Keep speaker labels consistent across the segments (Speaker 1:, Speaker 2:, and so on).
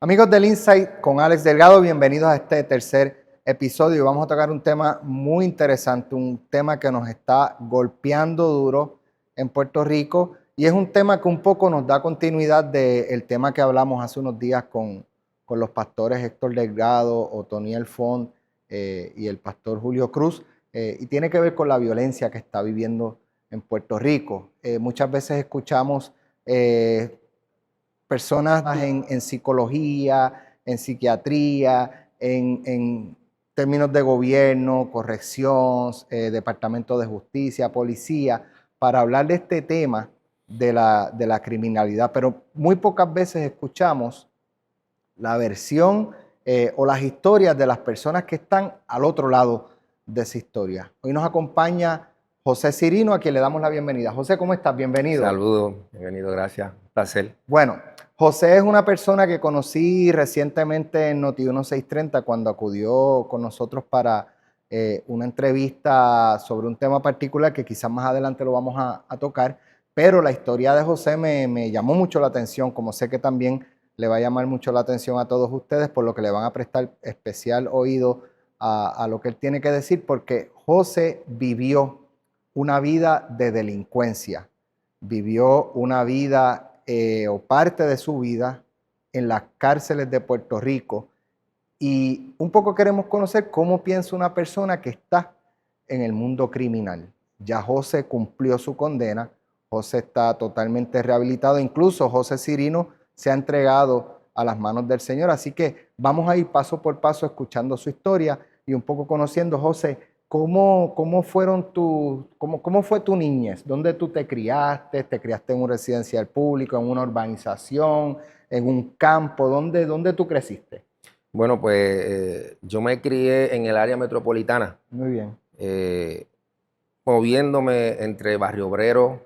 Speaker 1: Amigos del Insight con Alex Delgado, bienvenidos a este tercer episodio. Vamos a tocar un tema muy interesante, un tema que nos está golpeando duro en Puerto Rico y es un tema que un poco nos da continuidad del tema que hablamos hace unos días con los pastores Héctor Delgado, Otoniel Font y el pastor Julio Cruz y tiene que ver con la violencia que está viviendo en Puerto Rico. Muchas veces escuchamos personas en psicología, en psiquiatría, en términos de gobierno, corrección, departamento de justicia, policía, para hablar de este tema de la criminalidad. Pero muy pocas veces escuchamos la versión o las historias de las personas que están al otro lado de esa historia. Hoy nos acompaña José Cirino, a quien le damos la bienvenida. José, ¿cómo estás? Bienvenido.
Speaker 2: Saludos, bienvenido, gracias. Un placer.
Speaker 1: Bueno, José es una persona que conocí recientemente en Noti1 630 cuando acudió con nosotros para una entrevista sobre un tema particular que quizás más adelante lo vamos a tocar, pero la historia de José me llamó mucho la atención, como sé que también le va a llamar mucho la atención a todos ustedes, por lo que le van a prestar especial oído a lo que él tiene que decir, porque José vivió una vida de delincuencia, vivió una vida o parte de su vida en las cárceles de Puerto Rico y un poco queremos conocer cómo piensa una persona que está en el mundo criminal. Ya José cumplió su condena, José está totalmente rehabilitado, incluso José Cirino se ha entregado a las manos del Señor, así que vamos a ir paso por paso escuchando su historia y un poco conociendo, José, ¿cómo fue tu niñez? ¿Dónde tú te criaste? ¿Te criaste en un residencial público, en una urbanización, en un campo? ¿Dónde tú creciste?
Speaker 2: Bueno, pues yo me crié en el área metropolitana.
Speaker 1: Muy bien.
Speaker 2: Moviéndome entre Barrio Obrero.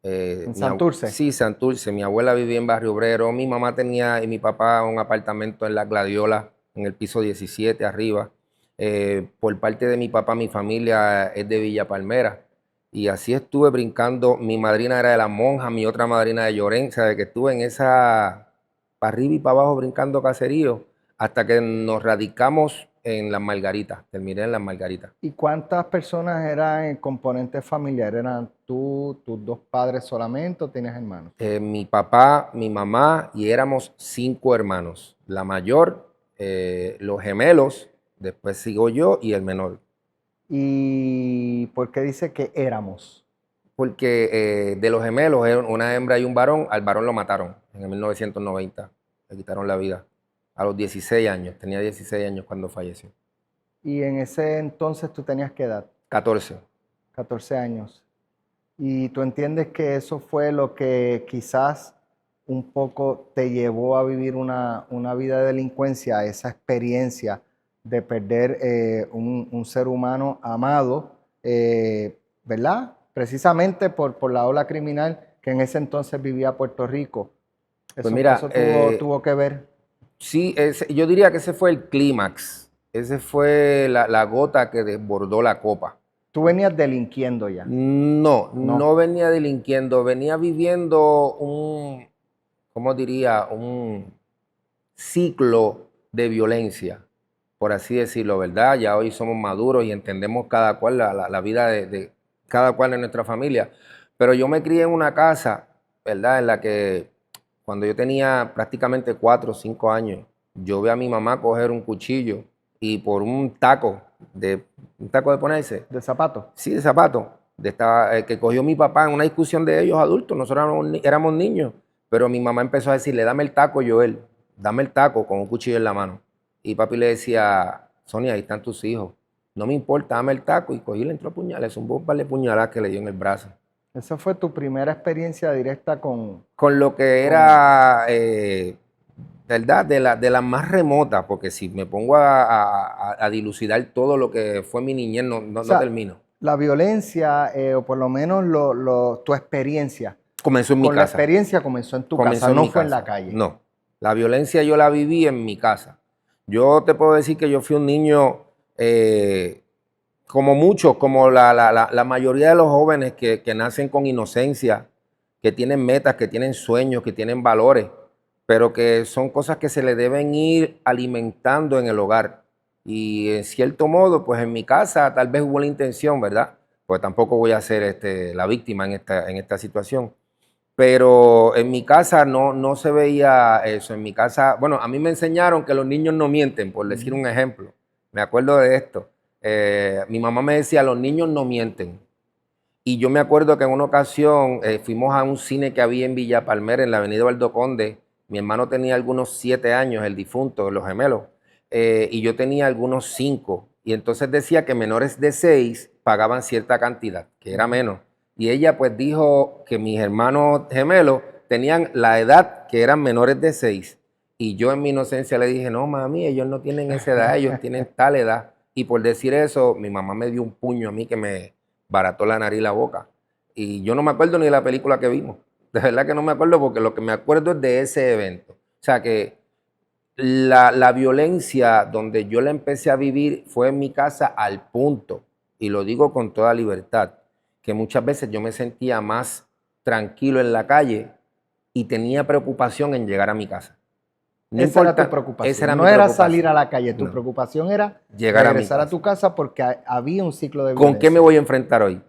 Speaker 1: ¿En Santurce?
Speaker 2: Sí, Santurce. Mi abuela vivía en Barrio Obrero. Mi mamá tenía y mi papá un apartamento en La Gladiola, en el piso 17 arriba. Por parte de mi papá, mi familia es de Villa Palmera. Y así estuve brincando. Mi madrina era de La Monja, mi otra madrina de Llorenza, de que estuve en esa, para arriba y para abajo brincando caserío, hasta que nos radicamos en Las Margaritas. Terminé en Las Margaritas.
Speaker 1: ¿Y cuántas personas eran el componente familiar? ¿Eran tú, tus dos padres solamente o tienes hermanos?
Speaker 2: Mi papá, mi mamá y éramos 5 hermanos. La mayor, los gemelos, después sigo yo y el menor.
Speaker 1: ¿Y por qué dice que éramos?
Speaker 2: Porque de los gemelos, una hembra y un varón, al varón lo mataron en el 1990. Le quitaron la vida a los 16 años. Tenía 16 años cuando falleció.
Speaker 1: ¿Y en ese entonces tú tenías qué edad?
Speaker 2: 14.
Speaker 1: 14 años. ¿Y tú entiendes que eso fue lo que quizás un poco te llevó a vivir una vida de delincuencia, esa experiencia de perder un ser humano amado, ¿verdad? Precisamente por la ola criminal que en ese entonces vivía Puerto Rico.
Speaker 2: Pues mira,
Speaker 1: Eso tuvo que ver.
Speaker 2: sí, yo diría que ese fue el clímax. Ese fue la gota que desbordó la copa.
Speaker 1: ¿Tú venías delinquiendo ya?
Speaker 2: No venía delinquiendo, venía viviendo ¿cómo diría? Un ciclo de violencia, por así decirlo, ¿verdad? Ya hoy somos maduros y entendemos cada cual la vida de cada cual en nuestra familia. Pero yo me crié en una casa, ¿verdad? En la que cuando yo tenía prácticamente 4 o 5 años, yo vi a mi mamá coger un cuchillo y por un taco de ponerse.
Speaker 1: ¿De zapato?
Speaker 2: Sí, de zapato, que cogió mi papá en una discusión de ellos adultos. Nosotros éramos niños, pero mi mamá empezó a decirle, dame el taco, Joel, dame el taco con un cuchillo en la mano. Y papi le decía, Sonia, ahí están tus hijos. No me importa, dame el taco. Y cogí y le entró a puñales, un par de puñaladas que le dio en el brazo.
Speaker 1: ¿Esa fue tu primera experiencia directa con
Speaker 2: lo que era, ¿verdad? De la más remota, porque si me pongo a dilucidar todo lo que fue mi niñez, no termino.
Speaker 1: La violencia, o por lo menos tu experiencia.
Speaker 2: Comenzó en mi casa.
Speaker 1: La experiencia comenzó en tu casa, no fue en la calle.
Speaker 2: No, la violencia yo la viví en mi casa. Yo te puedo decir que yo fui un niño, como muchos, como la mayoría de los jóvenes que nacen con inocencia, que tienen metas, que tienen sueños, que tienen valores. pero que son cosas que se le deben ir alimentando en el hogar. Y en cierto modo, pues en mi casa tal vez hubo la intención, ¿verdad? Pues tampoco voy a ser la víctima en esta situación. Pero en mi casa no se veía eso. En mi casa, bueno, a mí me enseñaron que los niños no mienten, por decir un ejemplo. Me acuerdo de esto. Mi mamá me decía, los niños no mienten. Y yo me acuerdo que en una ocasión fuimos a un cine que había en Villa Palmera, en la avenida Valdo Conde. Mi hermano tenía algunos 7 años, el difunto, los gemelos, y yo tenía algunos 5. Y entonces decía que menores de 6 pagaban cierta cantidad, que era menos. Y ella pues dijo que mis hermanos gemelos tenían la edad que eran menores de 6. Y yo en mi inocencia le dije, no, mami, ellos no tienen esa edad, ellos tienen tal edad. Y por decir eso, mi mamá me dio un puño a mí que me barató la nariz y la boca. Y yo no me acuerdo ni de la película que vimos. De verdad que no me acuerdo porque lo que me acuerdo es de ese evento. O sea que la violencia donde yo la empecé a vivir fue en mi casa al punto, y lo digo con toda libertad, que muchas veces yo me sentía más tranquilo en la calle y tenía preocupación en llegar a mi casa.
Speaker 1: No esa era tu preocupación. Esa era no era salir a la calle, tu preocupación era llegar regresar a tu casa porque había un ciclo de violencia.
Speaker 2: ¿Con qué me voy a enfrentar hoy?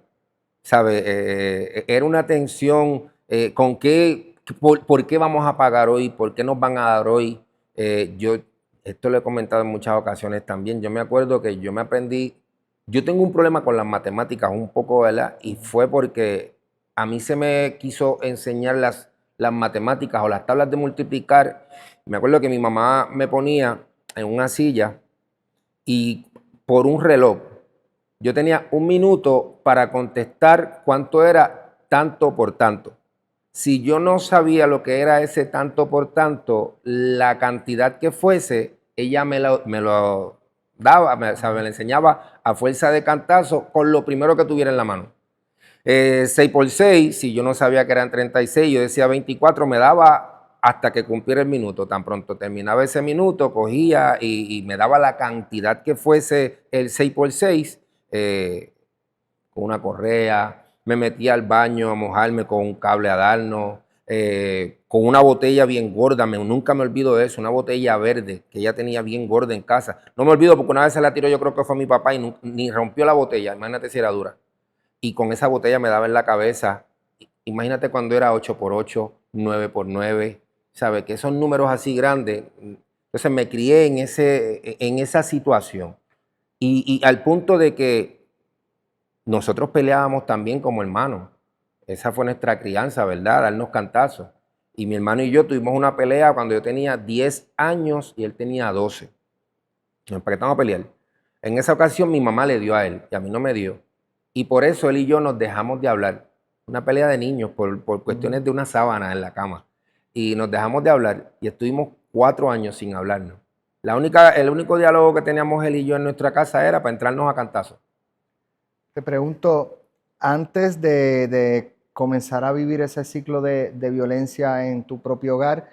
Speaker 2: ¿Sabe? Era una tensión, ¿con qué, por qué vamos a pagar hoy? ¿Por qué nos van a dar hoy? Esto lo he comentado en muchas ocasiones también. Yo me acuerdo que yo me aprendí, yo tengo un problema con las matemáticas un poco, ¿verdad? Y fue porque a mí se me quiso enseñar las matemáticas o las tablas de multiplicar. Me acuerdo que mi mamá me ponía en una silla y por un reloj, yo tenía 1 minuto para contestar cuánto era tanto por tanto. Si yo no sabía lo que era ese tanto por tanto, la cantidad que fuese, ella me lo daba, me lo enseñaba a fuerza de cantazo con lo primero que tuviera en la mano. 6 por 6, si yo no sabía que eran 36, yo decía 24, me daba hasta que cumpliera el minuto. Tan pronto terminaba ese minuto, cogía y me daba la cantidad que fuese el 6 por 6, con una correa, me metía al baño a mojarme con un cable a darnos, con una botella bien gorda, nunca me olvido de eso, una botella verde que ella tenía bien gorda en casa. No me olvido porque una vez se la tiró, yo creo que fue mi papá y ni rompió la botella, imagínate si era dura. Y con esa botella me daba en la cabeza, imagínate cuando era 8 por 8, 9 por 9, ¿sabes? Que esos números así grandes. Entonces me crié en esa situación. Y al punto de que nosotros peleábamos también como hermanos. Esa fue nuestra crianza, ¿verdad? Darnos cantazos. Y mi hermano y yo tuvimos una pelea cuando yo tenía 10 años y él tenía 12. Nos empezamos a pelear. En esa ocasión mi mamá le dio a él y a mí no me dio. Y por eso él y yo nos dejamos de hablar. Una pelea de niños por cuestiones de una sábana en la cama. Y nos dejamos de hablar y estuvimos 4 años sin hablarnos. El único diálogo que teníamos él y yo en nuestra casa era para entrarnos a cantazos.
Speaker 1: Te pregunto, antes de comenzar a vivir ese ciclo de violencia en tu propio hogar,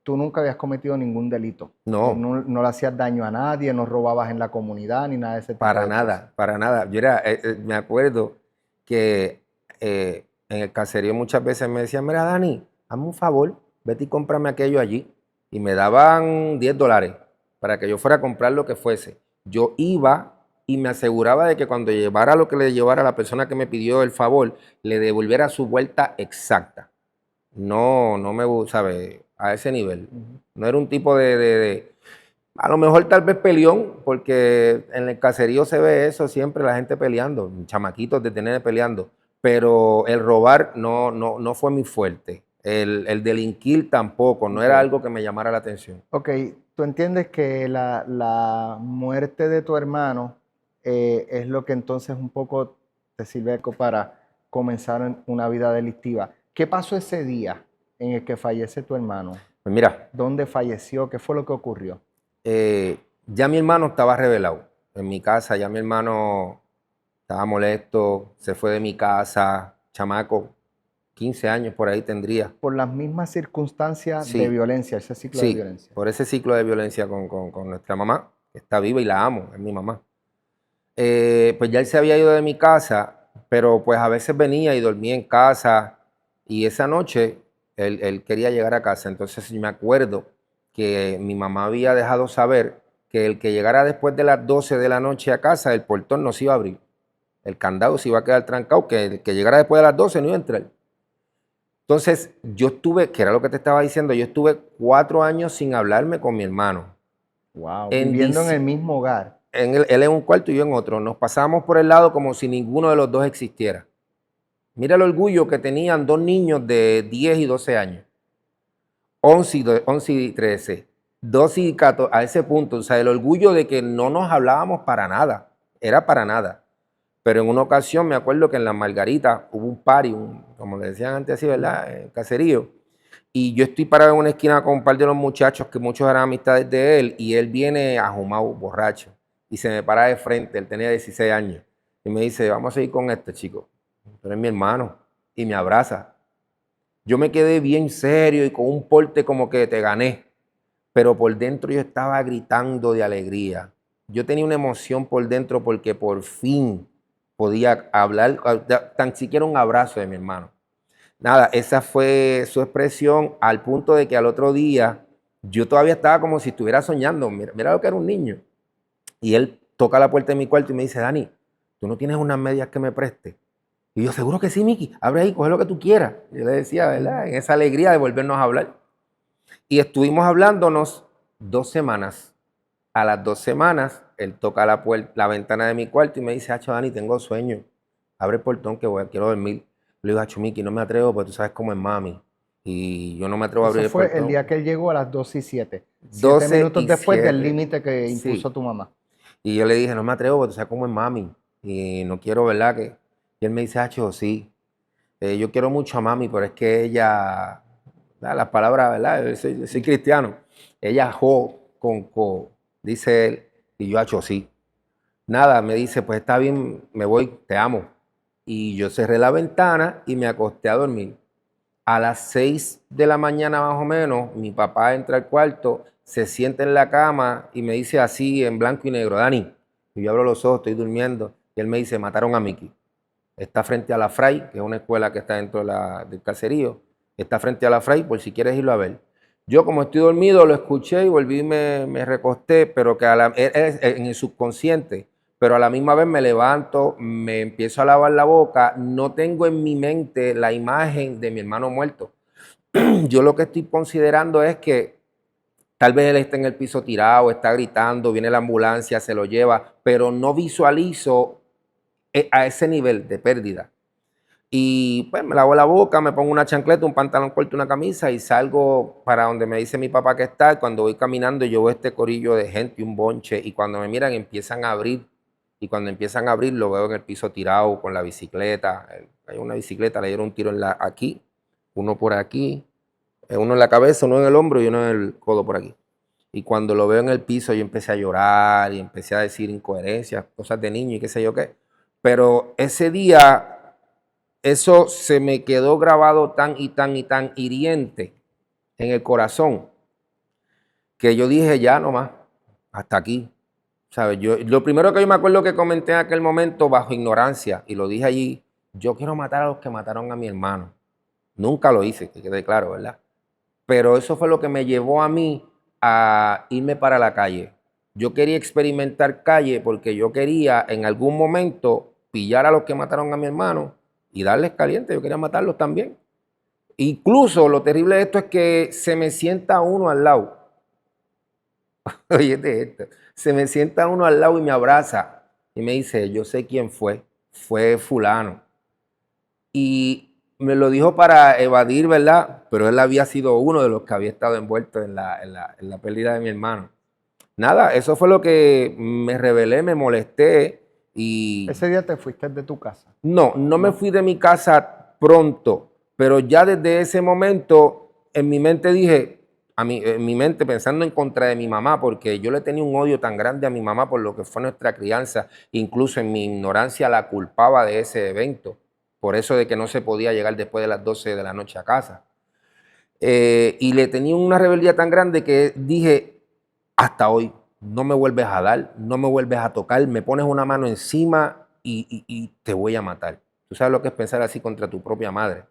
Speaker 1: tú nunca habías cometido ningún delito.
Speaker 2: No.
Speaker 1: No le hacías daño a nadie, no robabas en la comunidad ni nada de ese tipo
Speaker 2: Para
Speaker 1: de
Speaker 2: nada,
Speaker 1: cosas.
Speaker 2: para nada. Yo me acuerdo que en el caserío muchas veces me decían, mira, Dani, hazme un favor, vete y cómprame aquello allí. Y me daban $10 para que yo fuera a comprar lo que fuese. Yo iba y me aseguraba de que cuando llevara lo que le llevara a la persona que me pidió el favor, le devolviera su vuelta exacta. No me, ¿sabe? A ese nivel. No era un tipo a lo mejor tal vez peleón, porque en el caserío se ve eso siempre, la gente peleando, chamaquitos de tener peleando, pero el robar no fue mi fuerte. El delinquir tampoco, no era algo que me llamara la atención.
Speaker 1: Ok, tú entiendes que la muerte de tu hermano es lo que entonces un poco te sirve para comenzar una vida delictiva. ¿Qué pasó ese día en el que fallece tu hermano?
Speaker 2: Pues mira,
Speaker 1: ¿Dónde falleció? ¿Qué fue lo que ocurrió?
Speaker 2: ya mi hermano estaba revelado en mi casa, ya mi hermano estaba molesto, se fue de mi casa, chamaco, 15 años por ahí tendría.
Speaker 1: Por las mismas circunstancias de
Speaker 2: Sí,
Speaker 1: violencia, ese ciclo de violencia.
Speaker 2: por ese ciclo de violencia con nuestra mamá, que está viva y la amo, es mi mamá. Pues ya él se había ido de mi casa, pero pues a veces venía y dormía en casa. Y esa noche Él quería llegar a casa. Entonces me acuerdo que mi mamá había dejado saber que el que llegara después de las 12 de la noche a casa, el portón no se iba a abrir. El candado se iba a quedar trancado, que el que llegara después de las 12 no iba a entrar. Entonces yo estuve, que era lo que te estaba diciendo, yo estuve 4 años sin hablarme con mi hermano.
Speaker 1: Wow, viviendo en el mismo hogar.
Speaker 2: Él en un cuarto y yo en otro. Nos pasamos por el lado como si ninguno de los dos existiera. Mira el orgullo que tenían dos niños de 10 y 12 años. 11 y 13. 12 y 14, a ese punto. O sea, el orgullo de que no nos hablábamos para nada. Era para nada. Pero en una ocasión me acuerdo que en la Margarita hubo un party, como le decían antes así, ¿verdad? Caserío. Y yo estoy parado en una esquina con un par de los muchachos que muchos eran amistades de él y él viene ajumado, borracho. Y se me para de frente, él tenía 16 años. Y me dice, vamos a ir con este chico. Tú eres mi hermano. Y me abraza. Yo me quedé bien serio y con un porte como que te gané. Pero por dentro yo estaba gritando de alegría. Yo tenía una emoción por dentro porque por fin podía hablar, tan siquiera un abrazo de mi hermano. Nada, esa fue su expresión al punto de que al otro día yo todavía estaba como si estuviera soñando. Mira lo que era un niño. Y él toca la puerta de mi cuarto y me dice, Dani, ¿tú no tienes unas medias que me prestes? Y yo, seguro que sí, Miki, abre ahí, coge lo que tú quieras. Yo le decía, ¿verdad? En esa alegría de volvernos a hablar. Y estuvimos hablándonos 2 semanas. A las 2 semanas, él toca la puerta, la ventana de mi cuarto y me dice, Hacho, Dani, tengo sueño. Abre el portón que quiero dormir. Le digo, Hacho, Miki, no me atrevo porque tú sabes cómo es mami. Y yo no me atrevo a abrir
Speaker 1: Eso
Speaker 2: el
Speaker 1: fue
Speaker 2: portón.
Speaker 1: el día que él llegó a las 12 y 7. 7
Speaker 2: 12
Speaker 1: minutos
Speaker 2: y
Speaker 1: después del
Speaker 2: 7.
Speaker 1: límite que impuso
Speaker 2: Sí.
Speaker 1: tu mamá.
Speaker 2: Y yo le dije, no me atrevo porque tú sabes cómo es mami. Y no quiero, ¿verdad? Y él me dice, Hacho, sí. Yo quiero mucho a mami, pero es que ella, las palabras, ¿verdad? Yo soy cristiano. Ella con co, dice él, y yo hecho sí. Nada, me dice, pues está bien, me voy, te amo. Y yo cerré la ventana y me acosté a dormir. A las 6 de la mañana más o menos, mi papá entra al cuarto, se sienta en la cama y me dice así en blanco y negro, Dani, y yo abro los ojos, estoy durmiendo, y él me dice, mataron a Miki. Está frente a la Fray, que es una escuela que está dentro del caserío. Está frente a la Fray, por si quieres irlo a ver. Yo, como estoy dormido, lo escuché y volví y me recosté, pero que en el subconsciente. Pero a la misma vez me levanto, me empiezo a lavar la boca. No tengo en mi mente la imagen de mi hermano muerto. Yo lo que estoy considerando es que tal vez él está en el piso tirado, está gritando, viene la ambulancia, se lo lleva, pero no visualizo a ese nivel de pérdida. Y pues me lavo la boca, me pongo una chancleta, un pantalón corto, una camisa y salgo para donde me dice mi papá que está. Cuando voy caminando yo veo este corillo de gente, un bonche, y cuando me miran empiezan a abrir. Y cuando empiezan a abrir lo veo en el piso tirado con la bicicleta. Hay una bicicleta, le dieron un tiro aquí, uno por aquí, uno en la cabeza, uno en el hombro y uno en el codo por aquí. Y cuando lo veo en el piso yo empecé a llorar y empecé a decir incoherencias, cosas de niño y qué sé yo qué. Pero ese día eso se me quedó grabado tan y tan y tan hiriente en el corazón que yo dije ya nomás, hasta aquí. ¿Sabes? Lo primero que yo me acuerdo que comenté en aquel momento bajo ignorancia y lo dije allí, yo quiero matar a los que mataron a mi hermano. Nunca lo hice, que quede claro, ¿verdad? Pero eso fue lo que me llevó a mí a irme para la calle. Yo quería experimentar calle porque yo quería en algún momento pillar a los que mataron a mi hermano y darles caliente. Yo quería matarlos también. Incluso lo terrible de esto es que se me sienta uno al lado. Oye, esto. Se me sienta uno al lado y me abraza y me dice, yo sé quién fue fulano. Y me lo dijo para evadir, ¿verdad? Pero él había sido uno de los que había estado envuelto en la pérdida de mi hermano. Nada, eso fue lo que me rebelé, me molesté y...
Speaker 1: Ese día te fuiste de tu casa.
Speaker 2: No me fui de mi casa pronto, pero ya desde ese momento en mi mente dije, en mi mente pensando en contra de mi mamá, porque yo le tenía un odio tan grande a mi mamá por lo que fue nuestra crianza, incluso en mi ignorancia la culpaba de ese evento, por eso de que no se podía llegar después de las 12 de la noche a casa. Y le tenía una rebeldía tan grande que dije, hasta hoy, no me vuelves a dar, no me vuelves a tocar, me pones una mano encima y te voy a matar. Tú sabes lo que es pensar así contra tu propia madre.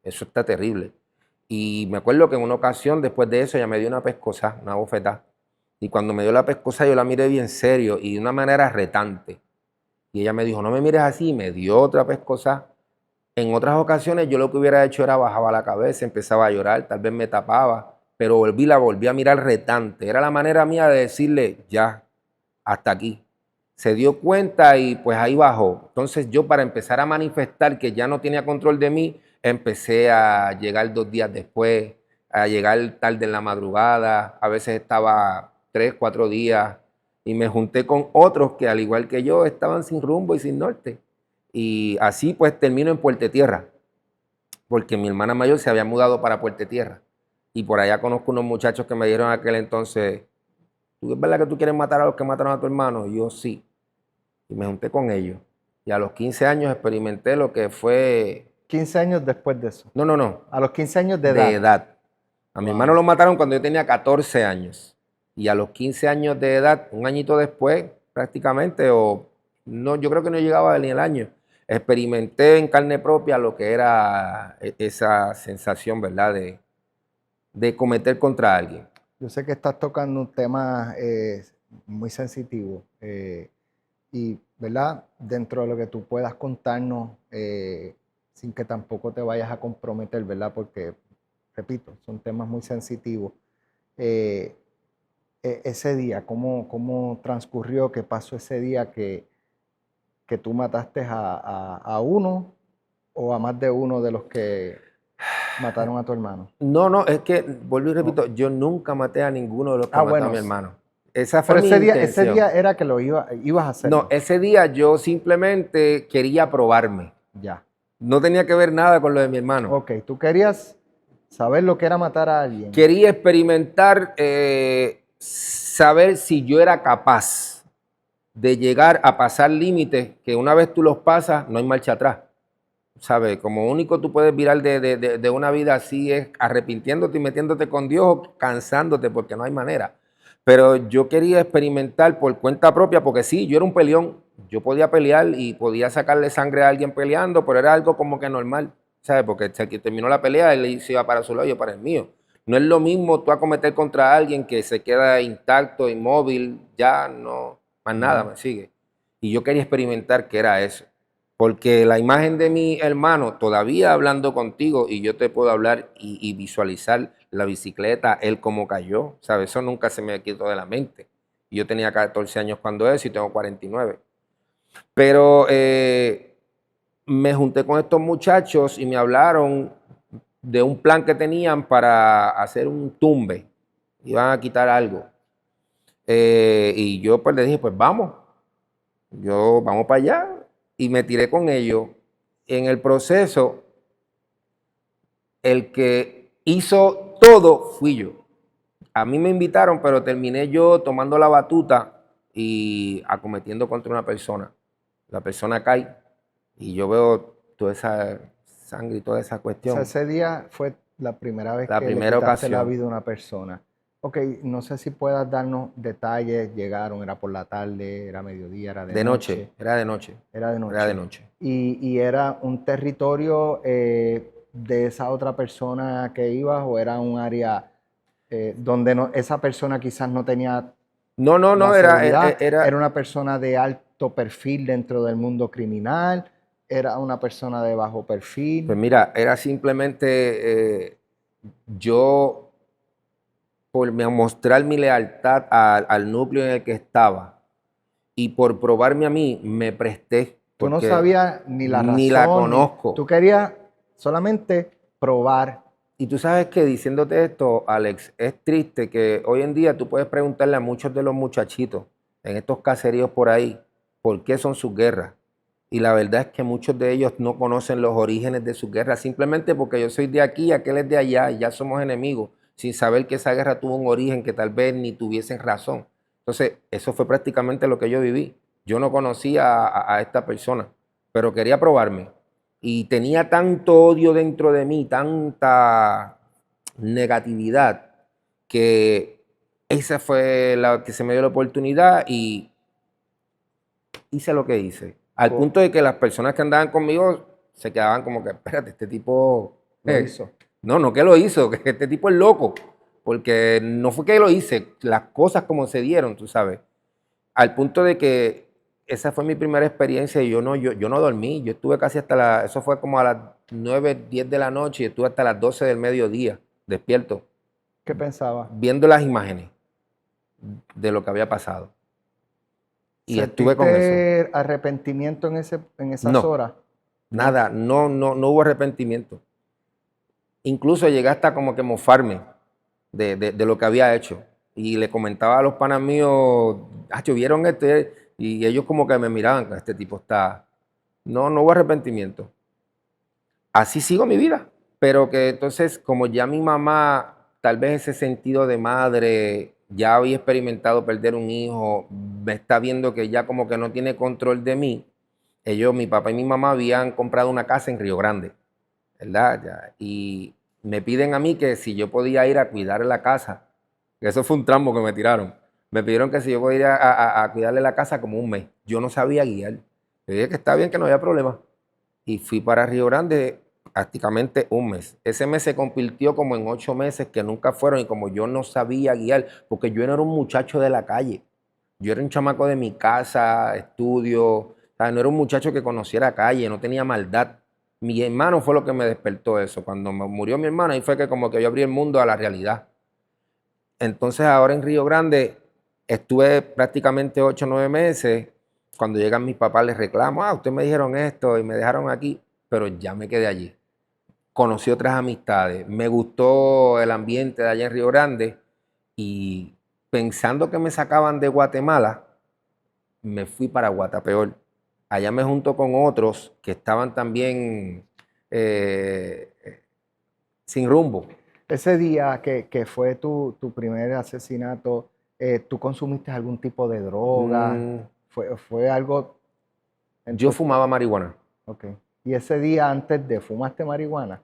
Speaker 2: Eso está terrible. Y me acuerdo que en una ocasión, después de eso, ella me dio una pescosa, una bofetada. Y cuando me dio la pescosa, yo la miré bien serio y de una manera retante. Y ella me dijo, no me mires así, y me dio otra pescosa. En otras ocasiones, yo lo que hubiera hecho era bajaba la cabeza, empezaba a llorar, tal vez me tapaba, pero la volví a mirar retante. Era la manera mía de decirle, ya, hasta aquí. Se dio cuenta y pues ahí bajó. Entonces yo, para empezar a manifestar que ya no tenía control de mí, empecé a llegar 2 días después, a llegar tarde en la madrugada, a veces estaba 3, 4 días y me junté con otros que al igual que yo estaban sin rumbo y sin norte. Y así pues termino en Puerto Tierra, porque mi hermana mayor se había mudado para Puerto Tierra. Y por allá conozco unos muchachos que me dieron aquel entonces, ¿es verdad que tú quieres matar a los que mataron a tu hermano? Y yo sí. Y me junté con ellos. Y a los 15 años experimenté lo que fue...
Speaker 1: 15 años después de eso.
Speaker 2: No.
Speaker 1: A los 15 años de
Speaker 2: De
Speaker 1: edad.
Speaker 2: edad. A mi
Speaker 1: Wow.
Speaker 2: hermano lo mataron cuando yo tenía 14 años. Y a los 15 años de edad, un añito después, prácticamente, o no, yo creo que no llegaba ni el año, experimenté en carne propia lo que era esa sensación, ¿verdad? De cometer contra alguien.
Speaker 1: Yo sé que estás tocando un tema muy sensitivo y, ¿verdad? Dentro de lo que tú puedas contarnos, sin que tampoco te vayas a comprometer, ¿verdad? Porque, repito, son temas muy sensitivos. Ese día, ¿cómo transcurrió? ¿Qué pasó ese día que tú mataste a uno o a más de uno de los que mataron a tu hermano?
Speaker 2: No, es que, vuelvo y repito, yo nunca maté a ninguno de los que mató a
Speaker 1: Bueno,
Speaker 2: mi hermano. Esa fue
Speaker 1: pero
Speaker 2: mi
Speaker 1: ese
Speaker 2: intención.
Speaker 1: día era que ibas a hacerlo.
Speaker 2: No, ese día yo simplemente quería probarme.
Speaker 1: Ya.
Speaker 2: No tenía que ver nada con lo de mi hermano.
Speaker 1: Ok, tú querías saber lo que era matar a alguien.
Speaker 2: Quería experimentar, saber si yo era capaz de llegar a pasar límites que una vez tú los pasas, no hay marcha atrás. ¿Sabes? Como único tú puedes virar de una vida así es arrepintiéndote y metiéndote con Dios o cansándote porque no hay manera. Pero yo quería experimentar por cuenta propia porque sí, yo era un peleón. Yo podía pelear y podía sacarle sangre a alguien peleando, pero era algo como que normal, ¿sabes? Porque que terminó la pelea, él se iba para su lado y yo para el mío. No es lo mismo tú acometer contra alguien que se queda intacto, inmóvil, ya no, más nada, me sigue. Y yo quería experimentar qué era eso. Porque la imagen de mi hermano, todavía hablando contigo, y yo te puedo hablar y visualizar la bicicleta, él cómo cayó, ¿sabes? Eso nunca se me quitó de la mente. Yo tenía 14 años cuando eso y tengo 49. Pero me junté con estos muchachos y me hablaron de un plan que tenían para hacer un tumbe. Iban a quitar algo. Y yo pues le dije, pues vamos. Vamos para allá. Y me tiré con ellos. En el proceso, el que hizo todo fui yo. A mí me invitaron, pero terminé yo tomando la batuta y acometiendo contra una persona. La persona cae y yo veo toda esa sangre y toda esa
Speaker 1: O
Speaker 2: cuestión.
Speaker 1: sea, ese día fue la primera vez
Speaker 2: La
Speaker 1: que le
Speaker 2: primera
Speaker 1: quitaste la
Speaker 2: ocasión.
Speaker 1: vida a una persona. Ok, no sé si puedas darnos detalles. Llegaron, era por la tarde, era mediodía, era de noche.
Speaker 2: Era de noche.
Speaker 1: Era de noche.
Speaker 2: Era de noche.
Speaker 1: Y era un territorio de esa otra persona que ibas o era un área donde esa persona quizás no tenía
Speaker 2: No,
Speaker 1: la seguridad.
Speaker 2: era
Speaker 1: Era una persona de alto perfil dentro del mundo criminal, era una persona de bajo perfil.
Speaker 2: Pues mira, era simplemente yo, por mostrar mi lealtad al núcleo en el que estaba y por probarme a mí, me presté.
Speaker 1: Tú no sabías ni la razón.
Speaker 2: Ni la conozco.
Speaker 1: Tú querías solamente probar.
Speaker 2: Y tú sabes que diciéndote esto, Alex, es triste que hoy en día tú puedes preguntarle a muchos de los muchachitos en estos caseríos por ahí por qué son sus guerras. Y la verdad es que muchos de ellos no conocen los orígenes de sus guerras, simplemente porque yo soy de aquí, aquel es de allá y ya somos enemigos, sin saber que esa guerra tuvo un origen que tal vez ni tuviesen razón. Entonces, eso fue prácticamente lo que yo viví. Yo no conocía a esta persona, pero quería probarme. Y tenía tanto odio dentro de mí, tanta negatividad, que esa fue la que se me dio la oportunidad y hice lo que hice. Al punto de que las personas que andaban conmigo se quedaban como que, espérate, este tipo
Speaker 1: Lo hizo.
Speaker 2: No, no que lo hizo, que este tipo es loco. Porque no fue que lo hice, las cosas como se dieron, tú sabes. Al punto de que esa fue mi primera experiencia y yo no dormí. Yo estuve casi eso fue como a las 9, 10 de la noche y estuve hasta las 12 del mediodía, despierto,
Speaker 1: ¿Qué pensaba?
Speaker 2: viendo las imágenes de lo que había pasado. Y estuve con eso.
Speaker 1: ¿Sentiste arrepentimiento en esas
Speaker 2: No,
Speaker 1: horas? No.
Speaker 2: nada, no hubo arrepentimiento. Incluso llegué hasta como que mofarme de lo que había hecho. Y le comentaba a los panas míos, ¿vieron esto? Y ellos como que me miraban, este tipo está... No hubo arrepentimiento. Así sigo mi vida. Pero que entonces, como ya mi mamá, tal vez ese sentido de madre, ya había experimentado perder un hijo, me está viendo que ya como que no tiene control de mí. Ellos, mi papá y mi mamá, habían comprado una casa en Río Grande, ¿verdad? Y me piden a mí que si yo podía ir a cuidar la casa. Eso fue un tramo que me tiraron. Me pidieron que si yo podía ir a cuidarle la casa como un mes. Yo no sabía guiar. Le dije que está bien, que no había problema. Y fui para Río Grande prácticamente un mes. Ese mes se convirtió como en 8 meses que nunca fueron y como yo no sabía guiar, porque yo no era un muchacho de la calle. Yo era un chamaco de mi casa, estudio, o sea, no era un muchacho que conociera calle, no tenía maldad. Mi hermano fue lo que me despertó eso. Cuando me murió mi hermano, ahí fue que como que yo abrí el mundo a la realidad. Entonces ahora en Río Grande estuve prácticamente 8 o 9 meses. Cuando llegan mis papás les reclamo, ustedes me dijeron esto y me dejaron aquí, pero ya me quedé allí. Conocí otras amistades, me gustó el ambiente de allá en Río Grande y pensando que me sacaban de Guatemala, me fui para Guatapeor. Allá me junto con otros que estaban también eh, sin rumbo.
Speaker 1: Ese día que fue tu primer asesinato, ¿tú consumiste algún tipo de droga?
Speaker 2: Mm,
Speaker 1: ¿Fue algo en
Speaker 2: yo
Speaker 1: tu...
Speaker 2: fumaba marihuana.
Speaker 1: Ok. Y ese día antes de fumaste marihuana,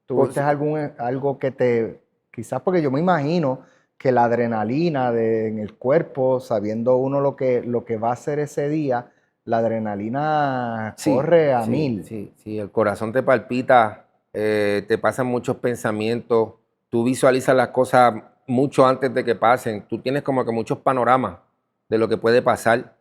Speaker 1: ¿tuviste
Speaker 2: Pues,
Speaker 1: algo que te... Quizás porque yo me imagino que la adrenalina en el cuerpo, sabiendo uno lo que va a hacer ese día, la adrenalina
Speaker 2: sí,
Speaker 1: corre a
Speaker 2: sí,
Speaker 1: mil.
Speaker 2: sí, sí, el corazón te palpita, te pasan muchos pensamientos, tú visualizas las cosas mucho antes de que pasen, tú tienes como que muchos panoramas de lo que puede pasar.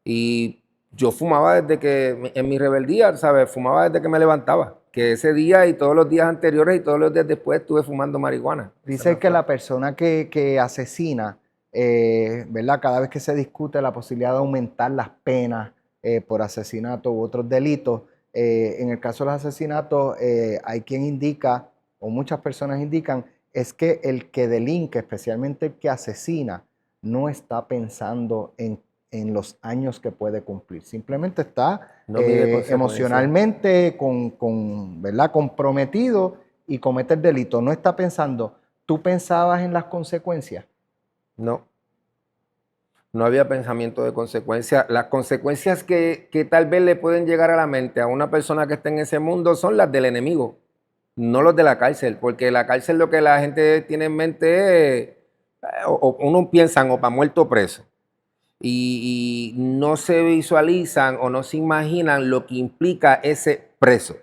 Speaker 2: Y yo fumaba desde que, en mi rebeldía, ¿sabes? Fumaba desde que me levantaba, que ese día y todos los días anteriores y todos los días después estuve fumando marihuana. Esa es
Speaker 1: Dice
Speaker 2: la
Speaker 1: que
Speaker 2: frase.
Speaker 1: la persona que asesina, ¿verdad? Cada vez que se discute la posibilidad de aumentar las penas por asesinato u otros delitos, en el caso de los asesinatos, hay quien indica, o muchas personas indican, es que el que delinque, especialmente el que asesina, no está pensando en los años que puede cumplir. Simplemente está
Speaker 2: No mide consecuencias.
Speaker 1: emocionalmente ¿verdad? Comprometido y comete el delito. No está pensando. ¿Tú pensabas en las consecuencias?
Speaker 2: No. No había pensamiento de consecuencia. Las consecuencias que tal vez le pueden llegar a la mente a una persona que está en ese mundo son las del enemigo, no los de la cárcel, porque la cárcel lo que la gente tiene en mente es, o uno piensan o para muerto o preso, y no se visualizan o no se imaginan lo que implica ese preso,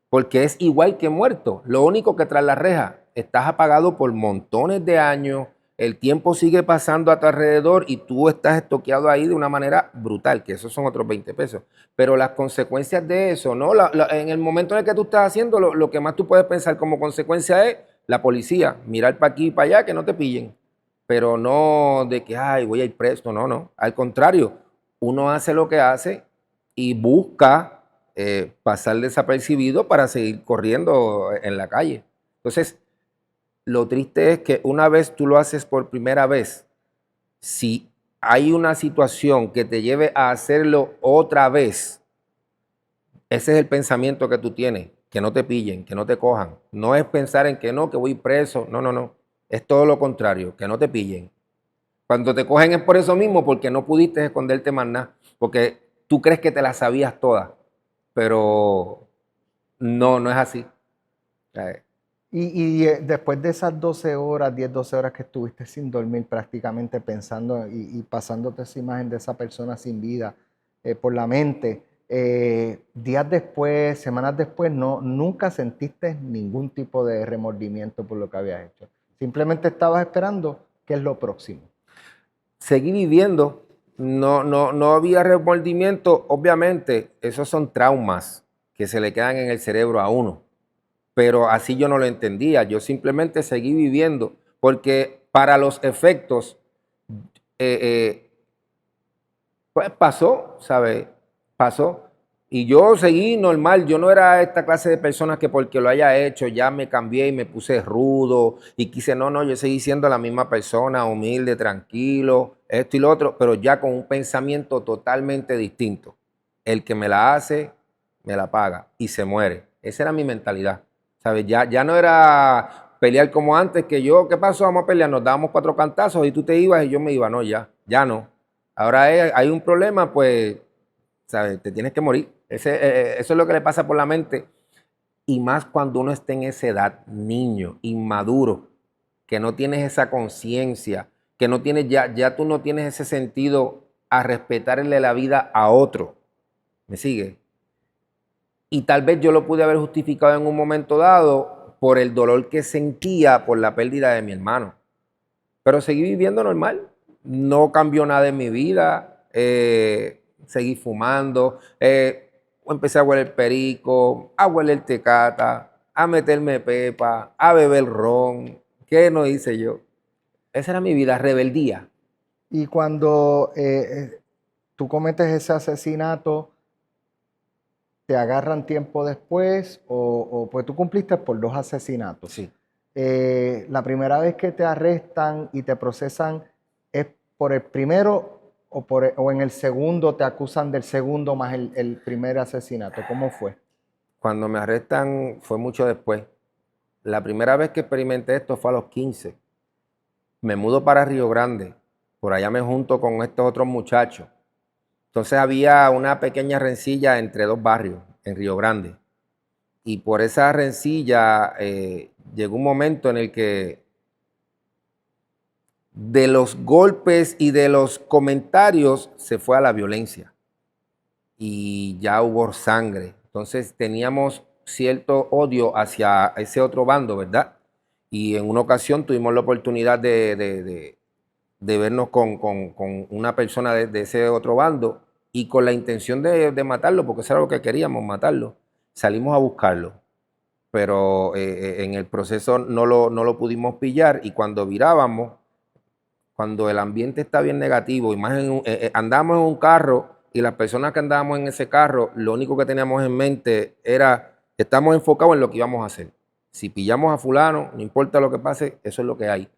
Speaker 2: porque es igual que muerto. Lo único que tras la reja estás apagado por montones de años, el tiempo sigue pasando a tu alrededor y tú estás estoqueado ahí de una manera brutal, que esos son otros 20 pesos. Pero las consecuencias de eso, ¿no? En el momento en el que tú estás haciendo, lo que más tú puedes pensar como consecuencia es la policía, mirar para aquí y para allá, que no te pillen. Pero no de que, ay, voy a ir presto, no, no. Al contrario, uno hace lo que hace y busca pasar desapercibido para seguir corriendo en la calle. Entonces, lo triste es que una vez tú lo haces por primera vez, si hay una situación que te lleve a hacerlo otra vez, ese es el pensamiento que tú tienes, que no te pillen, que no te cojan. No es pensar en que no, que voy preso, no, no, no. Es todo lo contrario, que no te pillen. Cuando te cogen es por eso mismo, porque no pudiste esconderte más nada, porque tú crees que te las sabías todas, pero no es así. Eh,
Speaker 1: Después de esas 12 horas, 10, 12 horas que estuviste sin dormir, prácticamente pensando y pasándote esa imagen de esa persona sin vida por la mente, días después, semanas después, nunca sentiste ningún tipo de remordimiento por lo que habías hecho. Simplemente estabas esperando qué es lo próximo.
Speaker 2: Seguí viviendo, no había remordimiento. Obviamente, esos son traumas que se le quedan en el cerebro a uno, pero así yo no lo entendía. Yo simplemente seguí viviendo, porque para los efectos, pues pasó, ¿sabes? Pasó. Y yo seguí normal. Yo no era esta clase de persona que porque lo haya hecho ya me cambié y me puse rudo y quise, no, yo seguí siendo la misma persona, humilde, tranquilo, esto y lo otro, pero ya con un pensamiento totalmente distinto. El que me la hace, me la paga y se muere. Esa era mi mentalidad, ¿sabes? Ya no era pelear como antes, que yo, ¿qué pasó? Vamos a pelear, nos dábamos 4 cantazos y tú te ibas y yo me iba. No, ya no. Ahora hay un problema, pues, ¿sabes? Te tienes que morir. Eso es lo que le pasa por la mente. Y más cuando uno está en esa edad, niño, inmaduro, que no tienes esa conciencia, que no tienes, ya tú no tienes ese sentido a respetarle la vida a otro. ¿Me sigue? Y tal vez yo lo pude haber justificado en un momento dado por el dolor que sentía por la pérdida de mi hermano. Pero seguí viviendo normal. No cambió nada en mi vida. Seguí fumando. Empecé a hueler perico, a hueler tecata, a meterme pepa, a beber ron. ¿Qué no hice yo? Esa era mi vida, rebeldía.
Speaker 1: Y cuando tú cometes ese asesinato, ¿te agarran tiempo después o pues tú cumpliste por 2 asesinatos?
Speaker 2: Sí.
Speaker 1: La primera vez que te arrestan y te procesan, ¿es por el primero o en el segundo te acusan del segundo más el primer asesinato? ¿Cómo fue?
Speaker 2: Cuando me arrestan fue mucho después. La primera vez que experimenté esto fue a los 15. Me mudo para Río Grande. Por allá me junto con estos otros muchachos. Entonces había una pequeña rencilla entre 2 barrios en Río Grande. Y por esa rencilla llegó un momento en el que de los golpes y de los comentarios se fue a la violencia. Y ya hubo sangre. Entonces teníamos cierto odio hacia ese otro bando, ¿verdad? Y en una ocasión tuvimos la oportunidad de vernos con una persona de ese otro bando y con la intención de matarlo, porque eso era lo que queríamos, matarlo. Salimos a buscarlo, pero en el proceso no lo pudimos pillar y cuando virábamos, cuando el ambiente está bien negativo, y más andamos en un carro y las personas que andábamos en ese carro, lo único que teníamos en mente era, estamos enfocados en lo que íbamos a hacer. Si pillamos a fulano, no importa lo que pase, eso es lo que hay.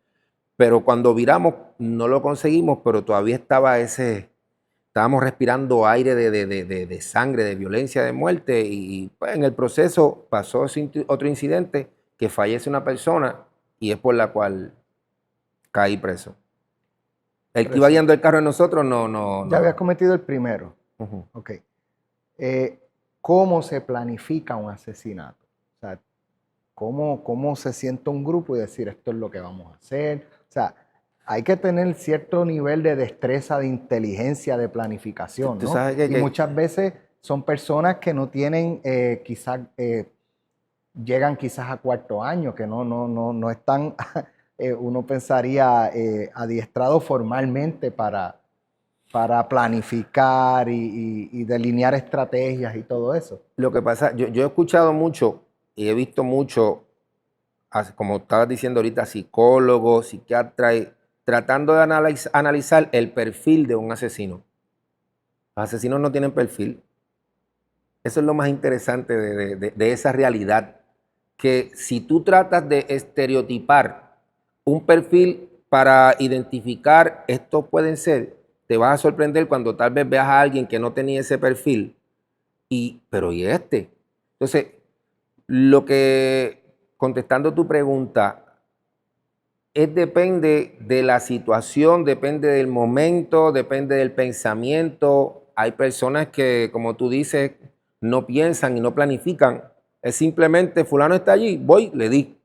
Speaker 2: Pero cuando viramos, no lo conseguimos, pero todavía estábamos respirando aire de sangre, de violencia, de muerte, y pues, en el proceso pasó otro incidente que fallece una persona y es por la cual caí preso. El que iba guiando el carro de nosotros
Speaker 1: Ya habías
Speaker 2: no.
Speaker 1: cometido el primero.
Speaker 2: Ujú.
Speaker 1: Ok. ¿Cómo se planifica un asesinato? O sea, ¿cómo se sienta un grupo y decir esto es lo que vamos a hacer? O sea, hay que tener cierto nivel de destreza, de inteligencia, de planificación,
Speaker 2: Tú
Speaker 1: ¿no?
Speaker 2: sabes
Speaker 1: Y muchas veces son personas que no tienen, quizás, llegan quizás a 4º año, que no están, uno pensaría, adiestrados formalmente para planificar y delinear estrategias y todo eso.
Speaker 2: lo que pasa, yo he escuchado mucho y he visto mucho, como estabas diciendo ahorita, psicólogos, psiquiatras, tratando de analizar el perfil de un asesino. Los asesinos no tienen perfil. Eso es lo más interesante de esa realidad, que si tú tratas de estereotipar un perfil para identificar estos pueden ser, te vas a sorprender cuando tal vez veas a alguien que no tenía ese perfil, pero ¿y este? Entonces, contestando tu pregunta, depende de la situación, depende del momento, depende del pensamiento. Hay personas que, como tú dices, no piensan y no planifican. Es simplemente, fulano está allí, voy, le di.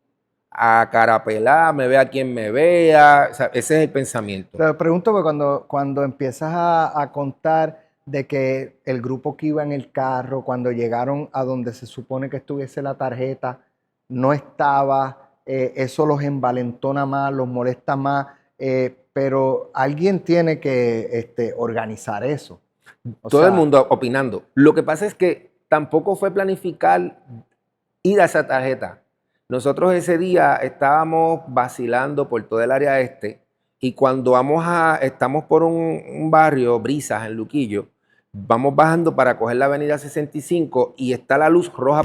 Speaker 2: A cara pelada, me vea quien me vea. O sea, ese es el pensamiento.
Speaker 1: Te pregunto, porque cuando empiezas a contar de que el grupo que iba en el carro, cuando llegaron a donde se supone que estuviese la tarjeta, no estaba, eso los envalentona más, los molesta más, pero alguien tiene que organizar eso. O
Speaker 2: Todo el
Speaker 1: sea,
Speaker 2: mundo opinando. Lo que pasa es que tampoco fue planificar ir a esa tarjeta. Nosotros ese día estábamos vacilando por todo el área este y cuando estamos por un barrio, Brisas, en Luquillo, vamos bajando para coger la avenida 65 y está la luz roja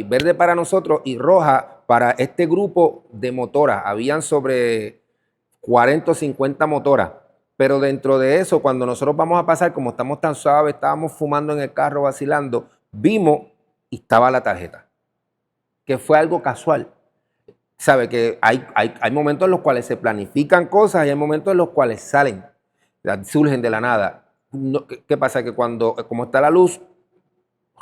Speaker 2: verde para nosotros y roja para este grupo de motoras. Habían sobre 40 o 50 motoras. Pero dentro de eso, cuando nosotros vamos a pasar, como estamos tan suaves, estábamos fumando en el carro, vacilando, vimos y estaba la tarjeta, que fue algo casual. Sabe que hay momentos en los cuales se planifican cosas y hay momentos en los cuales surgen de la nada. ¿Qué pasa? Que como está la luz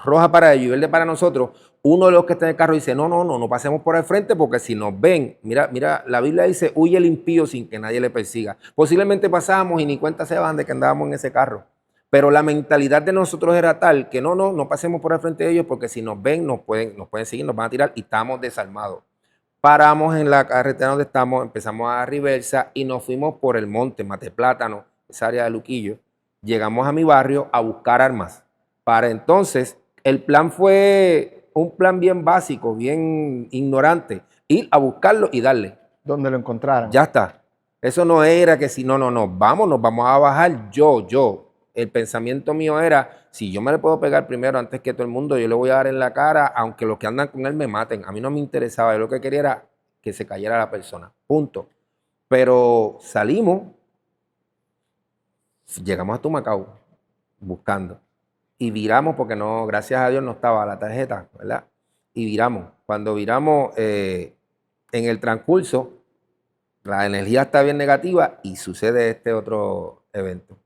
Speaker 2: roja para ellos y verde para nosotros, uno de los que está en el carro dice, no pasemos por el frente porque si nos ven, mira, la Biblia dice, huye el impío sin que nadie le persiga. Posiblemente pasamos y ni cuenta se van de que andábamos en ese carro. Pero la mentalidad de nosotros era tal que no pasemos por el frente de ellos porque si nos ven nos pueden seguir, nos van a tirar y estamos desarmados. Paramos en la carretera donde estamos, empezamos a reversa y nos fuimos por el monte, Mate Plátano, esa área de Luquillo. Llegamos a mi barrio a buscar armas. Para entonces, el plan fue un plan bien básico, bien ignorante, ir a buscarlo y darle.
Speaker 1: donde lo encontraran.
Speaker 2: Ya está. Eso no era que si nos vamos a bajar yo. El pensamiento mío era, si yo me le puedo pegar primero antes que todo el mundo, yo le voy a dar en la cara, aunque los que andan con él me maten. A mí no me interesaba, yo lo que quería era que se cayera la persona. Punto. Pero salimos, llegamos a Tumacao buscando y viramos porque no, gracias a Dios no estaba la tarjeta, ¿verdad? Y viramos. Cuando viramos, en el transcurso, la energía está bien negativa y sucede este otro evento.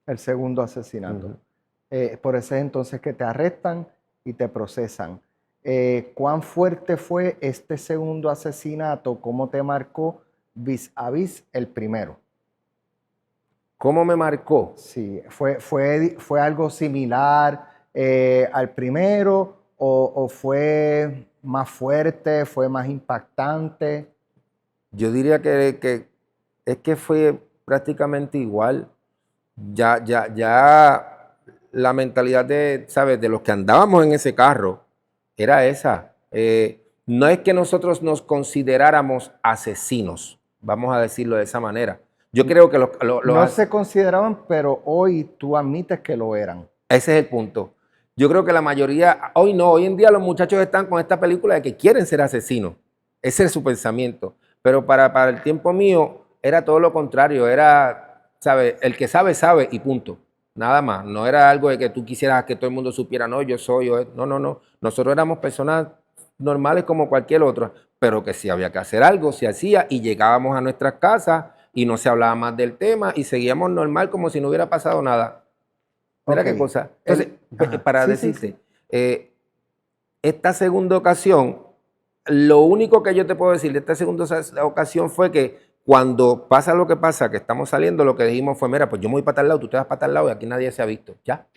Speaker 1: El segundo asesinato. Por ese entonces que te arrestan y te procesan. ¿Cuán fuerte fue este segundo asesinato? ¿Cómo te marcó vis a vis el primero?
Speaker 2: ¿Cómo me marcó?
Speaker 1: Sí, ¿fue algo similar al primero o fue más fuerte, fue más impactante?
Speaker 2: Yo diría que es que fue prácticamente igual. Ya la mentalidad ¿sabes? De los que andábamos en ese carro era esa. No es que nosotros nos consideráramos asesinos, vamos a decirlo de esa manera. Yo creo que
Speaker 1: No se consideraban, pero hoy tú admites que lo eran.
Speaker 2: ese es el punto. Yo creo que la mayoría, hoy en día los muchachos están con esta película de que quieren ser asesinos. Ese es su pensamiento. Pero para el tiempo mío era todo lo contrario. Era, ¿sabes? El que sabe, sabe y punto. Nada más. No era algo de que tú quisieras que todo el mundo supiera, no, yo soy, yo. No. Nosotros éramos personas normales como cualquier otra, pero que si había que hacer algo, se hacía y llegábamos a nuestras casas y no se hablaba más del tema y seguíamos normal como si no hubiera pasado nada. Mira qué cosa. Entonces, para decirte, esta segunda ocasión, lo único que yo te puedo decir de esta segunda ocasión fue que cuando pasa lo que pasa, que estamos saliendo, lo que dijimos fue, mira, pues yo me voy para tal lado, tú te vas para tal lado y aquí nadie se ha visto. Ya,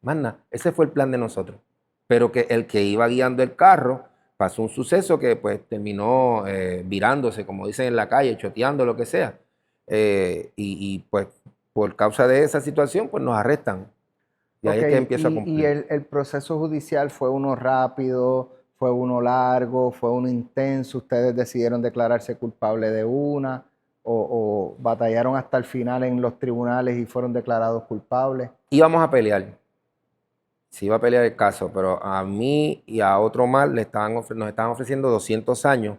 Speaker 2: más nada. Ese fue el plan de nosotros. Pero que el que iba guiando el carro pasó un suceso que pues terminó virándose, como dicen en la calle, choteando, lo que sea. Y pues por causa de esa situación, pues nos arrestan. Y ahí es que empiezo a cumplir.
Speaker 1: ¿Y el proceso judicial fue uno rápido, fue uno largo, fue uno intenso? ¿Ustedes decidieron declararse culpables de una o batallaron hasta el final en los tribunales y fueron declarados culpables?
Speaker 2: Íbamos a pelear. Se iba a pelear el caso, pero a mí y a otro más nos estaban ofreciendo 200 años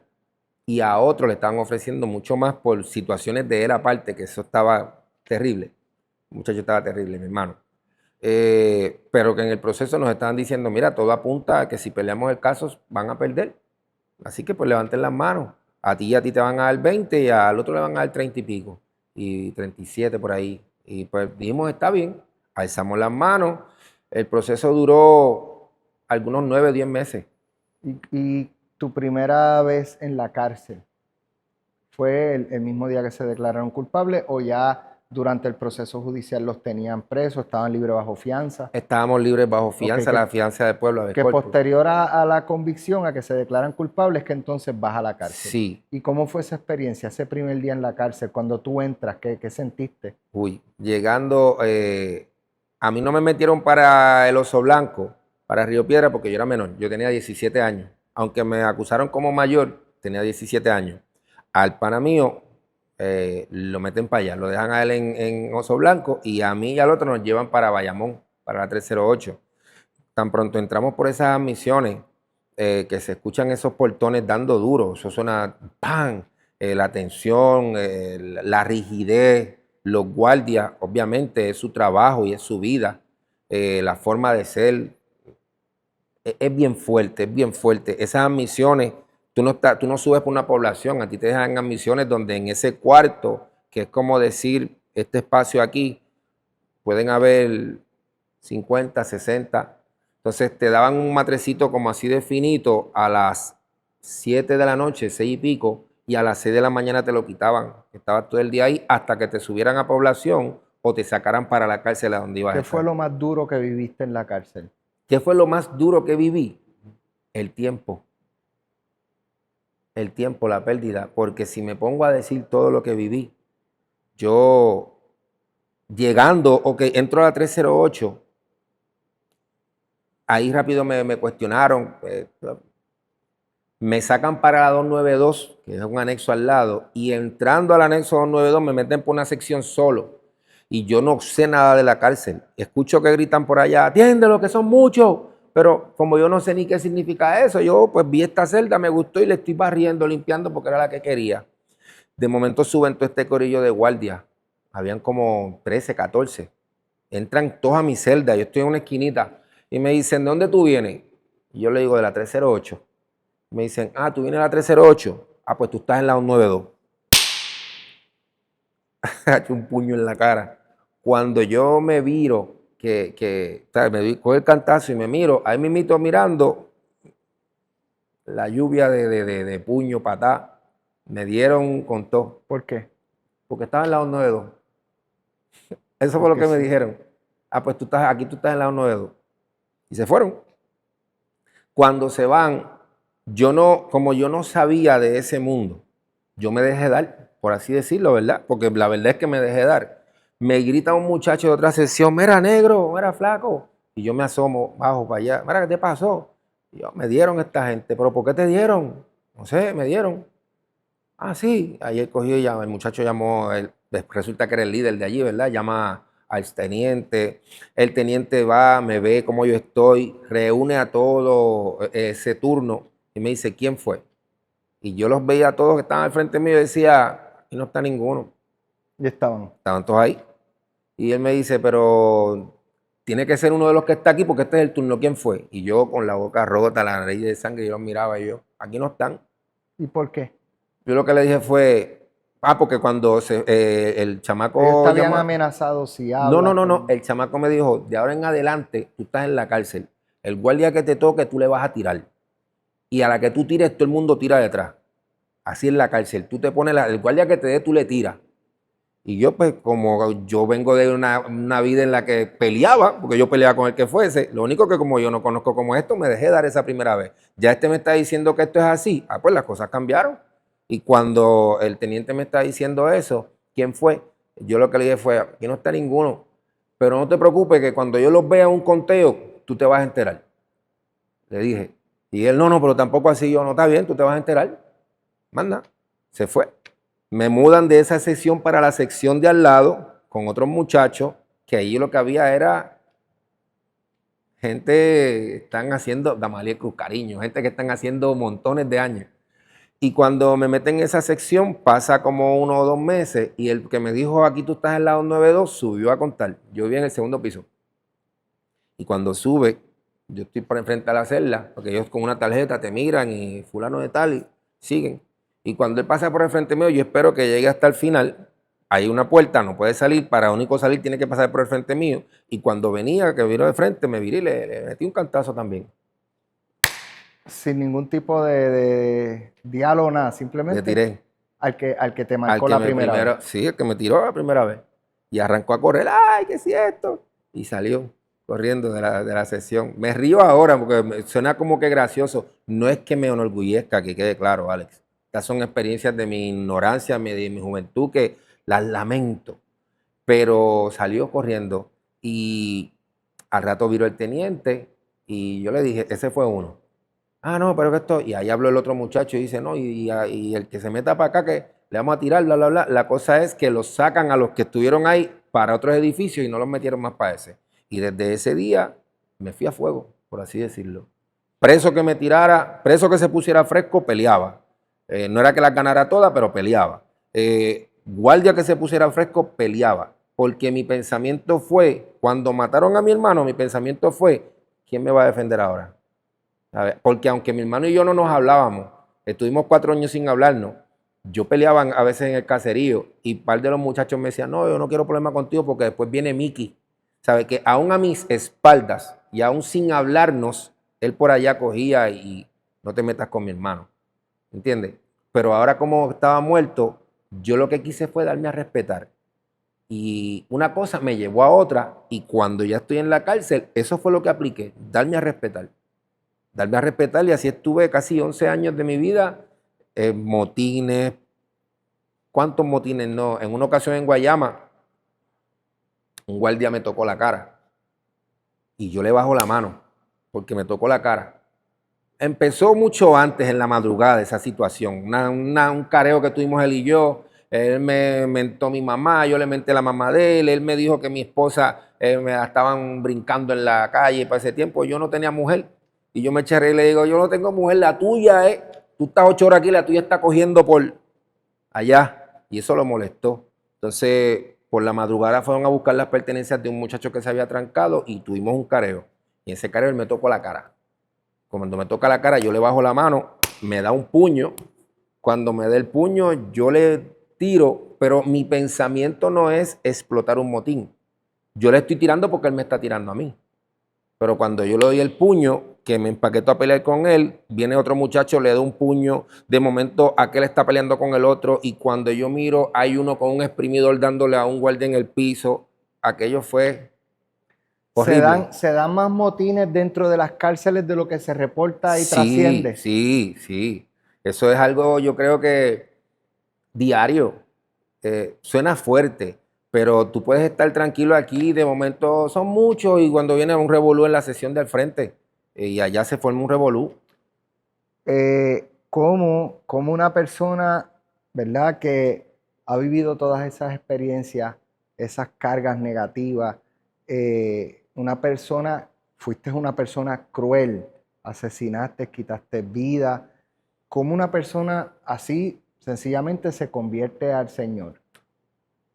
Speaker 2: y a otro le estaban ofreciendo mucho más por situaciones de él aparte, que eso estaba terrible. El muchacho estaba terrible, mi hermano. Pero que en el proceso nos estaban diciendo, mira, todo apunta a que si peleamos el caso van a perder. Así que pues levanten las manos. A ti te van a dar 20 y al otro le van a dar 30 y pico. Y 37 por ahí. Y pues dijimos, está bien. Alzamos las manos. El proceso duró algunos 9 o 10 meses.
Speaker 1: ¿Y tu primera vez en la cárcel fue el mismo día que se declararon culpables o ya durante el proceso judicial los tenían presos, estaban libres bajo fianza.
Speaker 2: Estábamos libres bajo fianza,
Speaker 1: Ok,
Speaker 2: la fianza del pueblo habeas
Speaker 1: que
Speaker 2: corpus.
Speaker 1: posterior a la convicción, a que se declaran culpables, que entonces vas a la cárcel.
Speaker 2: Sí.
Speaker 1: ¿Y cómo fue esa experiencia, ese primer día en la cárcel? Cuando tú entras, ¿qué sentiste?
Speaker 2: Uy, llegando, a mí no me metieron para el Oso Blanco, para Río Piedra, porque yo era menor, yo tenía 17 años. Aunque me acusaron como mayor, tenía 17 años. Al pana mío lo meten para allá, lo dejan a él en Oso Blanco y a mí y al otro nos llevan para Bayamón, para la 308. Tan pronto entramos por esas misiones, que se escuchan esos portones dando duro, eso suena ¡pam! La tensión, la rigidez, los guardias, obviamente es su trabajo y es su vida, la forma de ser, es bien fuerte, es bien fuerte. Esas misiones, tú no subes por una población, a ti te dejan en misiones donde en ese cuarto, que es como decir, este espacio aquí, pueden haber 50, 60. Entonces te daban un matrecito como así de finito a las 7 de la noche, 6 y pico, y a las 6 de la mañana te lo quitaban. Estabas todo el día ahí hasta que te subieran a población o te sacaran para la cárcel a donde ibas a
Speaker 1: ¿Qué
Speaker 2: estar.
Speaker 1: fue lo más duro que viviste en la cárcel?
Speaker 2: ¿Qué fue lo más duro que viví? El tiempo. El tiempo, la pérdida. Porque si me pongo a decir todo lo que viví, yo llegando, ok, entro a la 308, ahí rápido me cuestionaron, me sacan para la 292, que es un anexo al lado, y entrando al anexo 292 me meten por una sección solo, y yo no sé nada de la cárcel. Escucho que gritan por allá, atiéndelo, que son muchos, pero como yo no sé ni qué significa eso, yo pues vi esta celda, me gustó y le estoy barriendo, limpiando porque era la que quería. De momento suben todo este corillo de guardia, habían como 13, 14, entran todos a mi celda, yo estoy en una esquinita, y me dicen, ¿de dónde tú vienes? Y yo le digo, de la 308. Me dicen, tú vienes a la 308. Pues tú estás en la 192. Ha hecho un puño en la cara. Cuando yo me viro, me coge el cantazo y me miro, ahí me mito mirando la lluvia de puño, patá. Me dieron con todo.
Speaker 1: ¿Por qué?
Speaker 2: Porque estaba en la 192. Eso fue lo
Speaker 1: Porque
Speaker 2: que me
Speaker 1: sí.
Speaker 2: dijeron. Pues tú estás aquí, tú estás en la 192. Y se fueron. Cuando se van, como yo no sabía de ese mundo, yo me dejé dar, por así decirlo, ¿verdad? Porque la verdad es que me dejé dar. Me grita un muchacho de otra sección, mira negro, mira flaco. Y yo me asomo bajo para allá, mira, ¿qué te pasó? Y yo, me dieron esta gente, pero ¿por qué te dieron? No sé, me dieron. Sí, ayer cogió y el muchacho llamó, resulta que era el líder de allí, ¿verdad? Llama al teniente, el teniente va, me ve cómo yo estoy, reúne a todo ese turno y me dice, ¿quién fue? Y yo los veía a todos que estaban al frente mío y decía, aquí no está ninguno.
Speaker 1: Y estaban.
Speaker 2: Estaban todos ahí. Y él me dice, pero tiene que ser uno de los que está aquí porque este es el turno, ¿quién fue? Y yo con la boca rota, la nariz de sangre, yo los miraba y yo, aquí no están.
Speaker 1: ¿Y por qué?
Speaker 2: Yo lo que le dije fue, porque cuando el chamaco
Speaker 1: Ellos te habían
Speaker 2: llamó,
Speaker 1: amenazado si hablas.
Speaker 2: no, el chamaco me dijo, de ahora en adelante tú estás en la cárcel, el guardia que te toque tú le vas a tirar, y a la que tú tires todo el mundo tira detrás, así en la cárcel, tú te pones, el guardia que te dé tú le tiras, y yo pues como yo vengo de una vida en la que peleaba, porque yo peleaba con el que fuese, lo único que como yo no conozco como esto, me dejé dar esa primera vez, ya me está diciendo que esto es así, pues las cosas cambiaron. Y cuando el teniente me está diciendo eso, ¿quién fue? Yo lo que le dije fue, aquí no está ninguno, pero no te preocupes que cuando yo los vea en un conteo, tú te vas a enterar. Le dije. Y él, no, pero tampoco así. Yo, no, está bien, tú te vas a enterar. Manda, se fue. Me mudan de esa sección para la sección de al lado con otros muchachos, que ahí lo que había era gente, están haciendo, Damaliel Cruz Cariño, gente que están haciendo montones de años. Y cuando me meten en esa sección, pasa como 1 o 2 meses y el que me dijo, aquí tú estás en la 292, subió a contar. Yo vivía en el segundo piso. Y cuando sube, yo estoy por enfrente a la celda, porque ellos con una tarjeta te miran y fulano de tal y siguen. Y cuando él pasa por el frente mío, yo espero que llegue hasta el final. Hay una puerta, no puede salir, para único salir tiene que pasar por el frente mío. Y cuando venía, que vino de frente, me viré y le metí un cantazo también.
Speaker 1: Sin ningún tipo de diálogo, nada, simplemente
Speaker 2: Le tiré.
Speaker 1: al que te marcó la primera vez.
Speaker 2: Sí, el que me tiró la primera vez. Y arrancó a correr, ¡ay, qué es esto! Y salió corriendo de la sesión. Me río ahora porque suena como que gracioso. No es que me enorgullezca, que quede claro, Alex. Estas son experiencias de mi ignorancia, de mi juventud, que las lamento. Pero salió corriendo y al rato viró el teniente y yo le dije, ese fue uno. Ah, no, pero que esto. Y ahí habló el otro muchacho y dice, no, y el que se meta para acá, que le vamos a tirar, bla, bla, bla. La cosa es que los sacan a los que estuvieron ahí para otros edificios y no los metieron más para ese. Y desde ese día me fui a fuego, por así decirlo. Preso que me tirara, preso que se pusiera fresco, peleaba. No era que las ganara todas, pero peleaba. Guardia que se pusiera fresco, peleaba. Porque mi pensamiento fue, cuando mataron a mi hermano, mi pensamiento fue, ¿quién me va a defender ahora? Porque aunque mi hermano y yo no nos hablábamos, estuvimos 4 años sin hablarnos, yo peleaba a veces en el caserío y un par de los muchachos me decían, no, yo no quiero problema contigo porque después viene Mickey. ¿Sabe? Que aún a mis espaldas y aún sin hablarnos, él por allá cogía y no te metas con mi hermano. ¿Entiendes? Pero ahora como estaba muerto, yo lo que quise fue darme a respetar. Y una cosa me llevó a otra y cuando ya estoy en la cárcel, eso fue lo que apliqué, darme a respetar. Darme a respetar y así estuve casi 11 años de mi vida, motines. ¿Cuántos motines no? En una ocasión en Guayama, un guardia me tocó la cara y yo le bajo la mano porque me tocó la cara. Empezó mucho antes en la madrugada esa situación, un careo que tuvimos él y yo. Él me mentó a mi mamá, yo le menté a la mamá de él me dijo que mi esposa me la estaban brincando en la calle para ese tiempo. Yo no tenía mujer y yo me eché a reír y le digo, yo no tengo mujer, la tuya tú estás 8 horas aquí, la tuya está cogiendo por allá. Y eso lo molestó. Entonces, por la madrugada fueron a buscar las pertenencias de un muchacho que se había trancado y tuvimos un careo. Y en ese careo él me tocó la cara. Cuando me toca la cara, yo le bajo la mano, me da un puño. Cuando me da el puño, yo le tiro, pero mi pensamiento no es explotar un motín. Yo le estoy tirando porque él me está tirando a mí. Pero cuando yo le doy el puño, que me empaqueto a pelear con él, viene otro muchacho, le da un puño, de momento aquel está peleando con el otro y cuando yo miro hay uno con un exprimidor dándole a un guardia en el piso. Aquello fue horrible.
Speaker 1: Se dan más motines dentro de las cárceles de lo que se reporta y
Speaker 2: Sí,
Speaker 1: trasciende.
Speaker 2: sí, sí. Eso es algo, yo creo que diario. Suena fuerte, pero tú puedes estar tranquilo aquí. De momento son muchos y cuando viene un revolú en la sesión del frente y allá se forma un revolú.
Speaker 1: Como una persona, ¿verdad? Que ha vivido todas esas experiencias, esas cargas negativas, fuiste una persona cruel, asesinaste, quitaste vida, como una persona así sencillamente se convierte al Señor.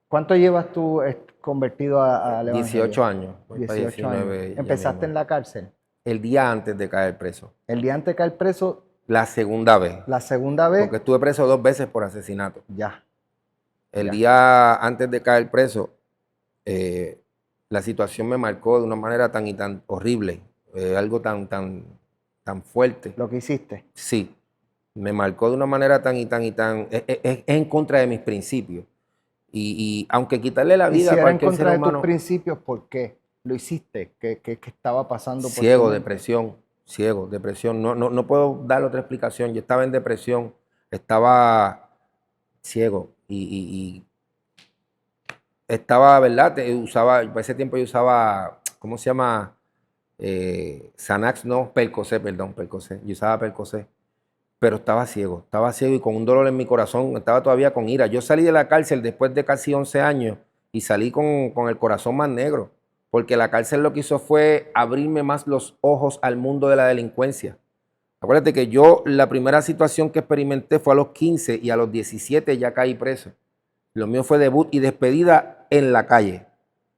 Speaker 1: ¿Cuánto llevas tú convertido al Evangelio?
Speaker 2: 18 años, voy para
Speaker 1: 18 años.
Speaker 2: 19 ya
Speaker 1: ¿Empezaste en
Speaker 2: mismo.
Speaker 1: la cárcel?
Speaker 2: El día antes de caer preso.
Speaker 1: El día antes de caer preso,
Speaker 2: La segunda vez,
Speaker 1: la segunda vez,
Speaker 2: porque estuve preso 2 veces por asesinato.
Speaker 1: ya.
Speaker 2: El
Speaker 1: Ya.
Speaker 2: día antes de caer preso, eh, la situación me marcó de una manera tan y tan horrible, algo tan fuerte.
Speaker 1: Lo que hiciste.
Speaker 2: Sí, me marcó de una manera tan y tan y tan, es en contra de mis principios. Y aunque quitarle la
Speaker 1: Y
Speaker 2: vida
Speaker 1: si
Speaker 2: a
Speaker 1: era en
Speaker 2: cualquier ser
Speaker 1: contra de tus
Speaker 2: humano,
Speaker 1: principios, ¿por qué lo hiciste? ¿Qué estaba pasando por tu
Speaker 2: ciego,
Speaker 1: mente?
Speaker 2: depresión, no puedo dar otra explicación. Yo estaba en depresión, estaba ciego y estaba, ¿verdad? Por ese tiempo yo usaba, ¿cómo se llama? Xanax, no, Percocet, perdón, Percocet. Yo usaba Percocet, pero estaba ciego y con un dolor en mi corazón, estaba todavía con ira. Yo salí de la cárcel después de casi 11 años y salí con el corazón más negro, porque la cárcel lo que hizo fue abrirme más los ojos al mundo de la delincuencia. Acuérdate que yo la primera situación que experimenté fue a los 15 y a los 17 ya caí preso. Lo mío fue debut y despedida en la calle.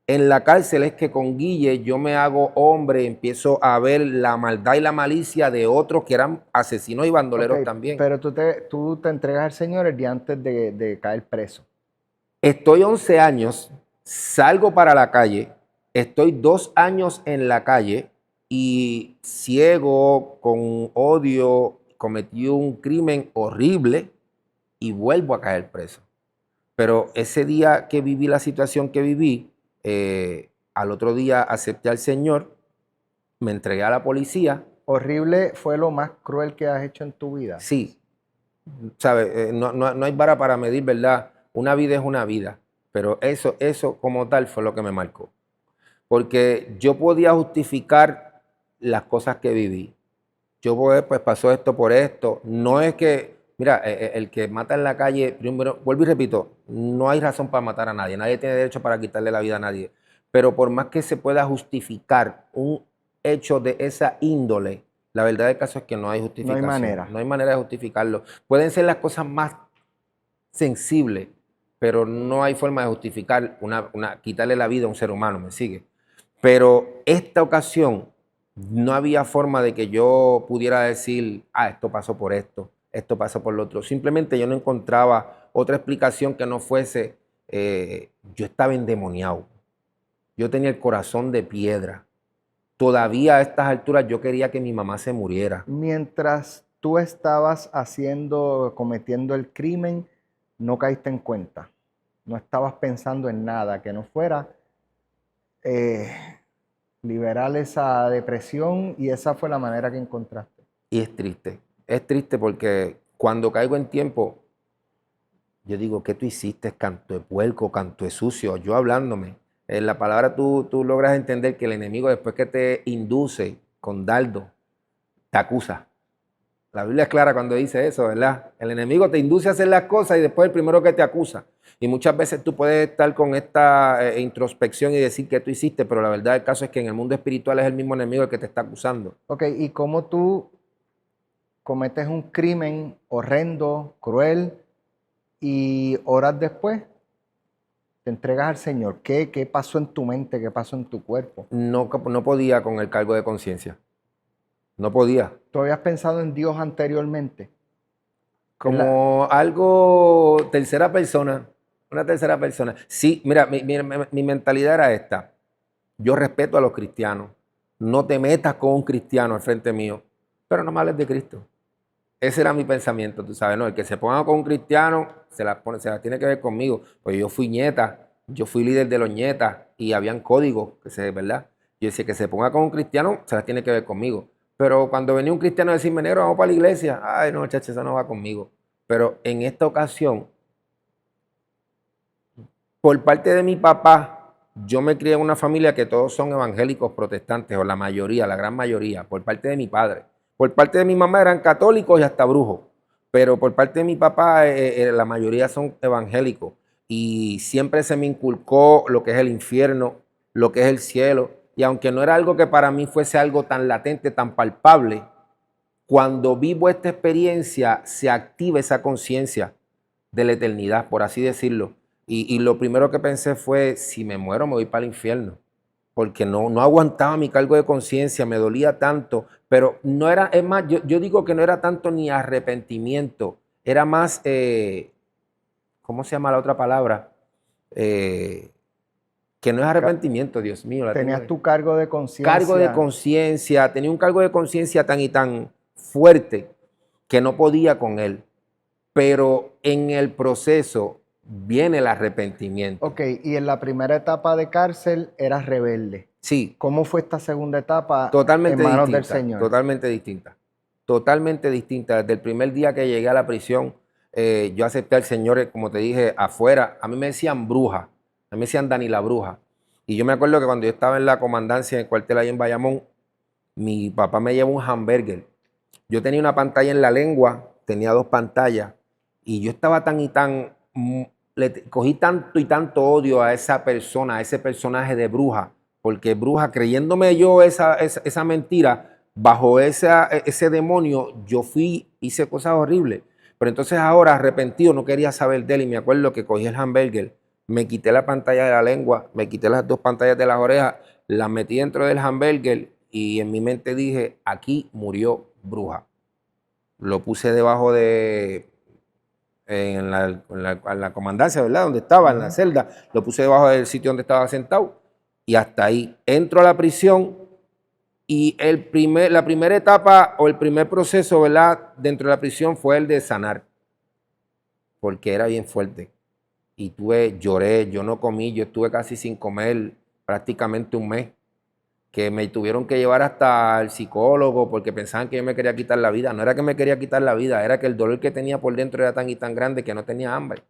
Speaker 2: En la cárcel es que con Guille yo me hago hombre, empiezo a ver la maldad y la malicia de otros que eran asesinos y bandoleros
Speaker 1: Ok,
Speaker 2: también.
Speaker 1: pero tú te entregas al Señor el día antes de caer preso.
Speaker 2: Estoy 11 años, salgo para la calle, estoy 2 años en la calle y ciego, con odio, cometí un crimen horrible y vuelvo a caer preso. Pero ese día que viví la situación que viví, al otro día acepté al Señor, me entregué a la policía.
Speaker 1: Horrible fue lo más cruel que has hecho en tu vida.
Speaker 2: Sí, ¿sabes? No hay vara para medir, ¿verdad? Una vida es una vida, pero eso como tal fue lo que me marcó. Porque yo podía justificar las cosas que viví. Yo pues pasó esto por esto. No es que, mira, el que mata en la calle, primero, vuelvo y repito, no hay razón para matar a nadie. Nadie tiene derecho para quitarle la vida a nadie. Pero por más que se pueda justificar un hecho de esa índole, la verdad del caso es que no hay justificación.
Speaker 1: No hay manera.
Speaker 2: No hay manera de justificarlo. Pueden ser las cosas más sensibles, pero no hay forma de justificar quitarle la vida a un ser humano, ¿me sigue? Pero esta ocasión no había forma de que yo pudiera decir, esto pasó por esto pasó por lo otro. Simplemente yo no encontraba otra explicación que no fuese, yo estaba endemoniado. Yo tenía el corazón de piedra. Todavía a estas alturas yo quería que mi mamá se muriera.
Speaker 1: Mientras tú estabas cometiendo el crimen, no caíste en cuenta. No estabas pensando en nada que no fuera liberar esa depresión, y esa fue la manera que encontraste.
Speaker 2: Y es triste porque cuando caigo en tiempo, yo digo, ¿qué tú hiciste? Canto de puerco, canto de sucio, yo hablándome. En la palabra tú logras entender que el enemigo, después que te induce con dardo, te acusa. La Biblia es clara cuando dice eso, ¿verdad? El enemigo te induce a hacer las cosas y después el primero que te acusa. Y muchas veces tú puedes estar con esta introspección y decir que tú hiciste, pero la verdad del caso es que en el mundo espiritual es el mismo enemigo el que te está acusando.
Speaker 1: Ok, ¿y cómo tú cometes un crimen horrendo, cruel, y horas después te entregas al Señor? ¿Qué pasó en tu mente? ¿Qué pasó en tu cuerpo?
Speaker 2: No podía con el cargo de conciencia. No podía.
Speaker 1: ¿Tú habías pensado en Dios anteriormente?
Speaker 2: Como algo tercera persona, una tercera persona. Sí, mira, mi mentalidad era esta. Yo respeto a los cristianos. No te metas con un cristiano al frente mío, pero no me hables de Cristo. Ese era mi pensamiento, tú sabes, ¿no? El que se ponga con un cristiano se la tiene que ver conmigo. Pues yo fui nieta, yo fui líder de los nietas y habían códigos, ¿verdad? Yo decía que se ponga con un cristiano, se las tiene que ver conmigo. Pero cuando venía un cristiano a decirme, negro, vamos para la iglesia, ay, no, chacho, eso no va conmigo. Pero en esta ocasión, por parte de mi papá, yo me crié en una familia que todos son evangélicos protestantes, o la mayoría, la gran mayoría, por parte de mi padre. Por parte de mi mamá eran católicos y hasta brujos, pero por parte de mi papá la mayoría son evangélicos. Y siempre se me inculcó lo que es el infierno, lo que es el cielo. Y aunque no era algo que para mí fuese algo tan latente, tan palpable, cuando vivo esta experiencia se activa esa conciencia de la eternidad, por así decirlo. Y lo primero que pensé fue, si me muero me voy para el infierno, porque no aguantaba mi cargo de conciencia, me dolía tanto, pero no era, es más, yo digo que no era tanto ni arrepentimiento, era más, ¿cómo se llama la otra palabra? Que no es arrepentimiento, Dios mío.
Speaker 1: Tenías tu cargo de conciencia.
Speaker 2: Cargo de conciencia, tenía un cargo de conciencia tan y tan fuerte que no podía con él, pero en el proceso viene el arrepentimiento.
Speaker 1: Ok, y en la primera etapa de cárcel eras rebelde.
Speaker 2: Sí.
Speaker 1: ¿Cómo fue esta segunda etapa
Speaker 2: Totalmente
Speaker 1: en manos
Speaker 2: distinta,
Speaker 1: del Señor?
Speaker 2: Totalmente distinta. Totalmente distinta. Desde el primer día que llegué a la prisión, yo acepté al Señor, como te dije, afuera. A mí me decían bruja, a mí me decían Dani la bruja. Y yo me acuerdo que cuando yo estaba en la comandancia en el cuartel ahí en Bayamón, mi papá me llevó un hamburger. Yo tenía una pantalla en la lengua, tenía 2 pantallas, y yo estaba tan y tan, cogí tanto y tanto odio a esa persona, a ese personaje de bruja, porque bruja, creyéndome yo esa mentira, bajo ese demonio, yo hice cosas horribles. Pero entonces ahora, arrepentido, no quería saber de él, y me acuerdo que cogí el hamburger, me quité la pantalla de la lengua, me quité las 2 pantallas de las orejas, las metí dentro del hamburger, y en mi mente dije, aquí murió bruja. Lo puse debajo en la comandancia, ¿verdad? Donde estaba, en la celda. Lo puse debajo del sitio donde estaba sentado. Y hasta ahí. Entro a la prisión y la primera etapa o el primer proceso, ¿verdad? Dentro de la prisión fue el de sanar. Porque era bien fuerte. y lloré, yo no comí, yo estuve casi sin comer prácticamente un mes, que me tuvieron que llevar hasta el psicólogo porque pensaban que yo me quería quitar la vida. No era que me quería quitar la vida, era que el dolor que tenía por dentro era tan y tan grande que no tenía hambre.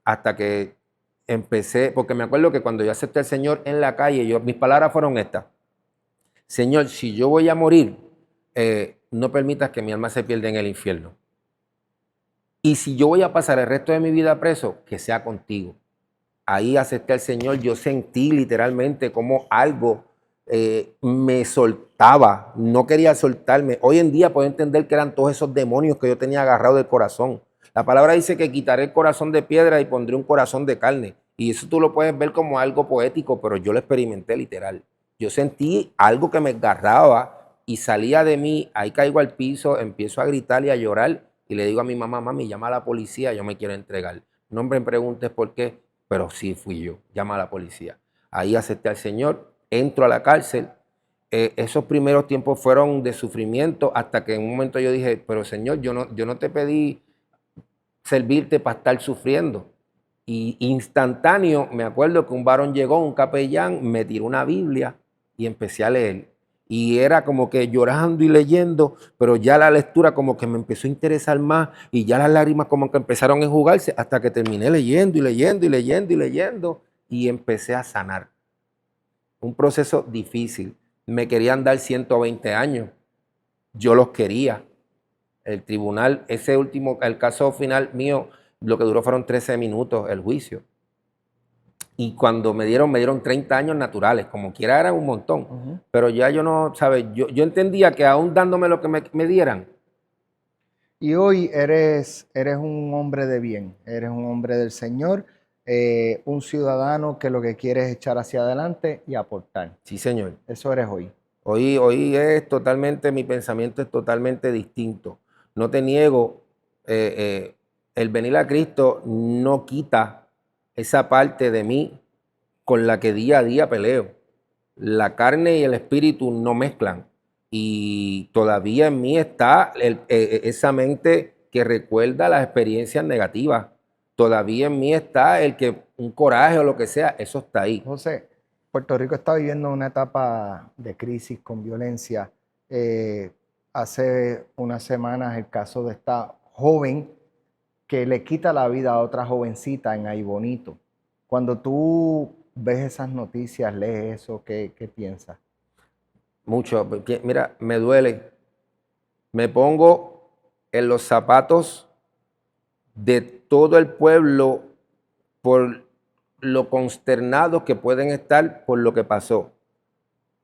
Speaker 2: Hasta que empecé, porque me acuerdo que cuando yo acepté al Señor en la calle, mis palabras fueron estas: Señor, si yo voy a morir, no permitas que mi alma se pierda en el infierno. Y si yo voy a pasar el resto de mi vida preso, que sea contigo. Ahí acepté al Señor, yo sentí literalmente como algo me soltaba, no quería soltarme. Hoy en día puedo entender que eran todos esos demonios que yo tenía agarrado del corazón. La palabra dice que quitaré el corazón de piedra y pondré un corazón de carne. Y eso tú lo puedes ver como algo poético, pero yo lo experimenté literal. Yo sentí algo que me agarraba y salía de mí, ahí caigo al piso, empiezo a gritar y a llorar y le digo a mi mamá: mami, llama a la policía, yo me quiero entregar. No me preguntes por qué, pero sí fui yo, llama a la policía. Ahí acepté al Señor, entro a la cárcel. Esos primeros tiempos fueron de sufrimiento hasta que en un momento yo dije: pero Señor, yo no te pedí servirte para estar sufriendo. Y instantáneo, me acuerdo que un varón llegó, un capellán, me tiró una Biblia y empecé a leer. Y era como que llorando y leyendo, pero ya la lectura como que me empezó a interesar más y ya las lágrimas como que empezaron a enjugarse hasta que terminé leyendo y leyendo y leyendo y leyendo y empecé a sanar. Un proceso difícil. Me querían dar 120 años. Yo los quería. El tribunal, ese último, el caso final mío, lo que duró fueron 13 minutos el juicio. Y cuando me dieron 30 años naturales, como quiera era un montón. Pero ya yo no, ¿sabes? Yo entendía que aún dándome lo que me dieran.
Speaker 1: Y hoy eres un hombre de bien, eres un hombre del Señor, un ciudadano que lo que quiere es echar hacia adelante y aportar.
Speaker 2: Sí, señor.
Speaker 1: Eso eres hoy.
Speaker 2: Hoy es totalmente, mi pensamiento es totalmente distinto. No te niego, el venir a Cristo no quita esa parte de mí con la que día a día peleo. La carne y el espíritu no mezclan. Y todavía en mí está esa mente que recuerda las experiencias negativas. Todavía en mí está el que un coraje o lo que sea, eso está ahí.
Speaker 1: José, Puerto Rico está viviendo una etapa de crisis con violencia. Hace unas semanas el caso de esta joven que le quita la vida a otra jovencita en Aibonito. Cuando tú ves esas noticias, lees eso, ¿qué piensas?
Speaker 2: Mucho, porque, mira, me duele. Me pongo en los zapatos de todo el pueblo por lo consternados que pueden estar por lo que pasó.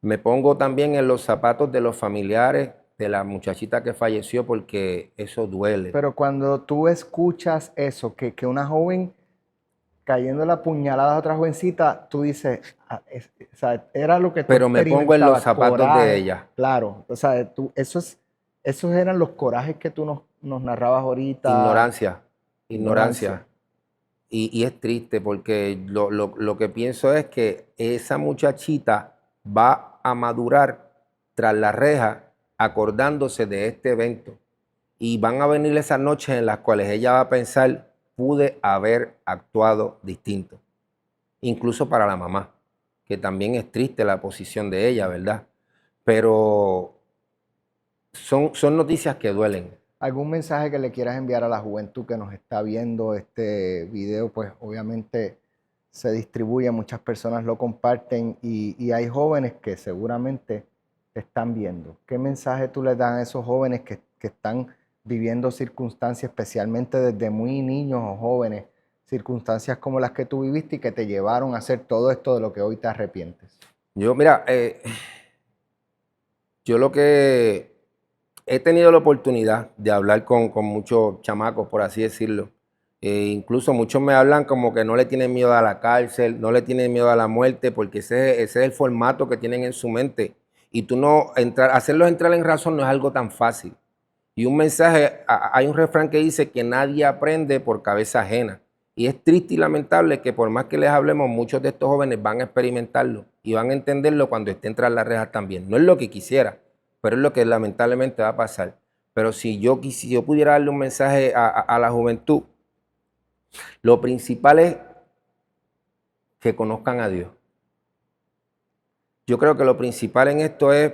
Speaker 2: Me pongo también en los zapatos de los familiares de la muchachita que falleció porque eso duele.
Speaker 1: Pero cuando tú escuchas eso, que una joven cayendo la puñalada a otra jovencita, tú dices, o sea, era lo que tú
Speaker 2: Pero me pongo en los
Speaker 1: experimentabas,
Speaker 2: zapatos
Speaker 1: coraje,
Speaker 2: de ella.
Speaker 1: claro, o sea, esos eran los corajes que tú nos narrabas ahorita.
Speaker 2: Ignorancia, ignorancia. Y es triste porque lo que pienso es que esa muchachita va a madurar tras la reja acordándose de este evento. Y van a venir esas noches en las cuales ella va a pensar: pude haber actuado distinto. Incluso para la mamá, que también es triste la posición de ella, ¿verdad? Pero son noticias que duelen.
Speaker 1: ¿Algún mensaje que le quieras enviar a la juventud que nos está viendo este video? Pues obviamente se distribuye, muchas personas lo comparten y hay jóvenes que seguramente te están viendo. ¿Qué mensaje tú les das a esos jóvenes que están viviendo circunstancias, especialmente desde muy niños o jóvenes, circunstancias como las que tú viviste y que te llevaron a hacer todo esto de lo que hoy te arrepientes?
Speaker 2: Mira, yo lo que he tenido la oportunidad de hablar con muchos chamacos, por así decirlo. Incluso muchos me hablan como que no le tienen miedo a la cárcel, no le tienen miedo a la muerte, porque ese es el formato que tienen en su mente. Y tú hacerlos entrar en razón no es algo tan fácil. Y un mensaje, hay un refrán que dice que nadie aprende por cabeza ajena. Y es triste y lamentable que por más que les hablemos, muchos de estos jóvenes van a experimentarlo y van a entenderlo cuando estén tras las rejas también. No es lo que quisiera, pero es lo que lamentablemente va a pasar. Pero si yo pudiera darle un mensaje a la juventud, Lo principal es que conozcan a Dios. Yo creo que lo principal en esto es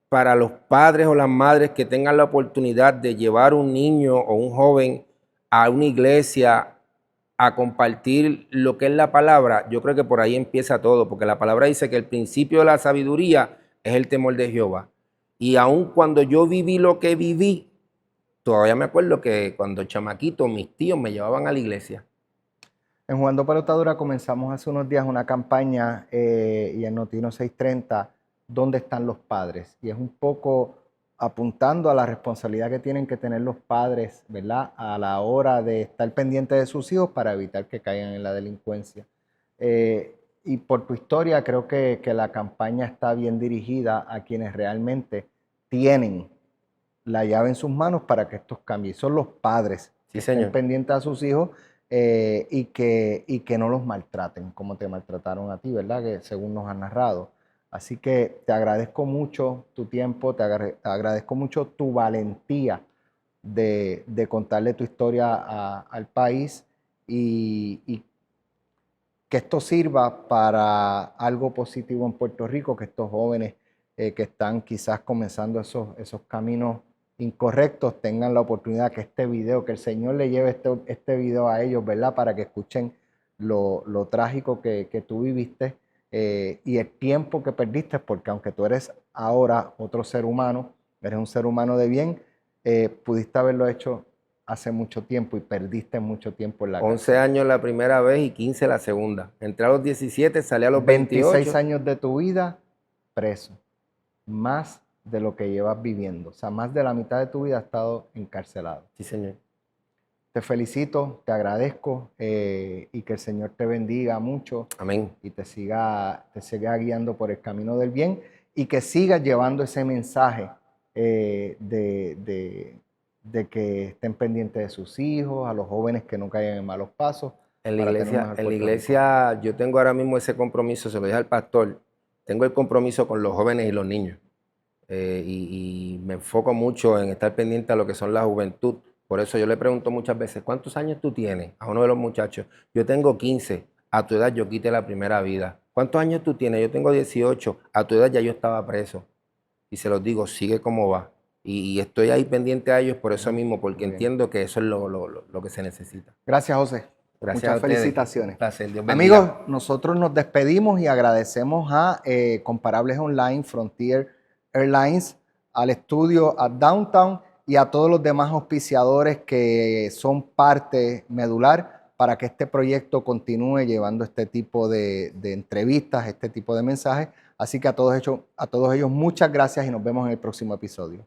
Speaker 2: para los padres o las madres que tengan la oportunidad de llevar un niño o un joven a una iglesia a compartir lo que es la palabra. Yo creo que por ahí empieza todo, porque la palabra dice que el principio de la sabiduría es el temor de Jehová. Y aun cuando yo viví lo que viví, todavía me acuerdo que cuando chamaquito mis tíos me llevaban a la iglesia.
Speaker 1: En Jugando Pelotadura comenzamos hace unos días una campaña y en Noti1 630, ¿dónde están los padres? Y es un poco apuntando a la responsabilidad que tienen que tener los padres, ¿verdad? A la hora de estar pendientes de sus hijos para evitar que caigan en la delincuencia. Y por tu historia, creo que la campaña está bien dirigida a quienes realmente tienen la llave en sus manos para que esto cambie. Son los padres
Speaker 2: Sí,
Speaker 1: que estén
Speaker 2: señor.
Speaker 1: pendientes a sus hijos y que no los maltraten como te maltrataron a ti, ¿verdad? Que según nos han narrado. Así que te agradezco mucho tu tiempo, te agradezco mucho tu valentía de contarle tu historia al país y que esto sirva para algo positivo en Puerto Rico, que estos jóvenes que están quizás comenzando esos caminos incorrectos tengan la oportunidad que este video, que el Señor le lleve este video a ellos, ¿verdad? Para que escuchen lo trágico que tú viviste y el tiempo que perdiste, porque aunque tú eres ahora otro ser humano, eres un ser humano de bien, pudiste haberlo hecho hace mucho tiempo y perdiste mucho tiempo en la
Speaker 2: 11
Speaker 1: cárcel.
Speaker 2: años la primera vez y 15 la segunda. Entré a los 17, salí a los
Speaker 1: 26
Speaker 2: 28.
Speaker 1: años de tu vida preso, más de lo que llevas viviendo. O sea, más de la mitad de tu vida has estado encarcelado.
Speaker 2: Sí, señor.
Speaker 1: Te felicito, te agradezco y que el Señor te bendiga mucho
Speaker 2: Amén.
Speaker 1: y te siga guiando por el camino del bien y que sigas llevando ese mensaje de que estén pendientes de sus hijos, a los jóvenes que no caigan en malos pasos.
Speaker 2: En la
Speaker 1: Para tener un
Speaker 2: iglesia,
Speaker 1: mejor
Speaker 2: en la
Speaker 1: Puerto Rico.
Speaker 2: iglesia yo tengo ahora mismo ese compromiso, se lo dije al pastor, tengo el compromiso con los jóvenes y los niños. Y me enfoco mucho en estar pendiente a lo que son la juventud. Por eso yo le pregunto muchas veces, ¿cuántos años tú tienes? A uno de los muchachos, yo tengo 15, a tu edad yo quité la primera vida. ¿Cuántos años tú tienes? Yo tengo 18, a tu edad ya yo estaba preso. Y se los digo, sigue como va. Y estoy ahí pendiente a ellos por eso mismo, porque entiendo que eso es lo que se necesita.
Speaker 1: Gracias, José.
Speaker 2: Gracias
Speaker 1: Muchas
Speaker 2: a ustedes.
Speaker 1: felicitaciones.
Speaker 2: Un placer, Dios bendiga.
Speaker 1: Amigos, nosotros nos despedimos y agradecemos a Comparables Online, Frontier Airlines, al estudio, a Downtown y a todos los demás auspiciadores que son parte medular para que este proyecto continúe llevando este tipo de entrevistas, este tipo de mensajes. Así que a todos ellos muchas gracias y nos vemos en el próximo episodio.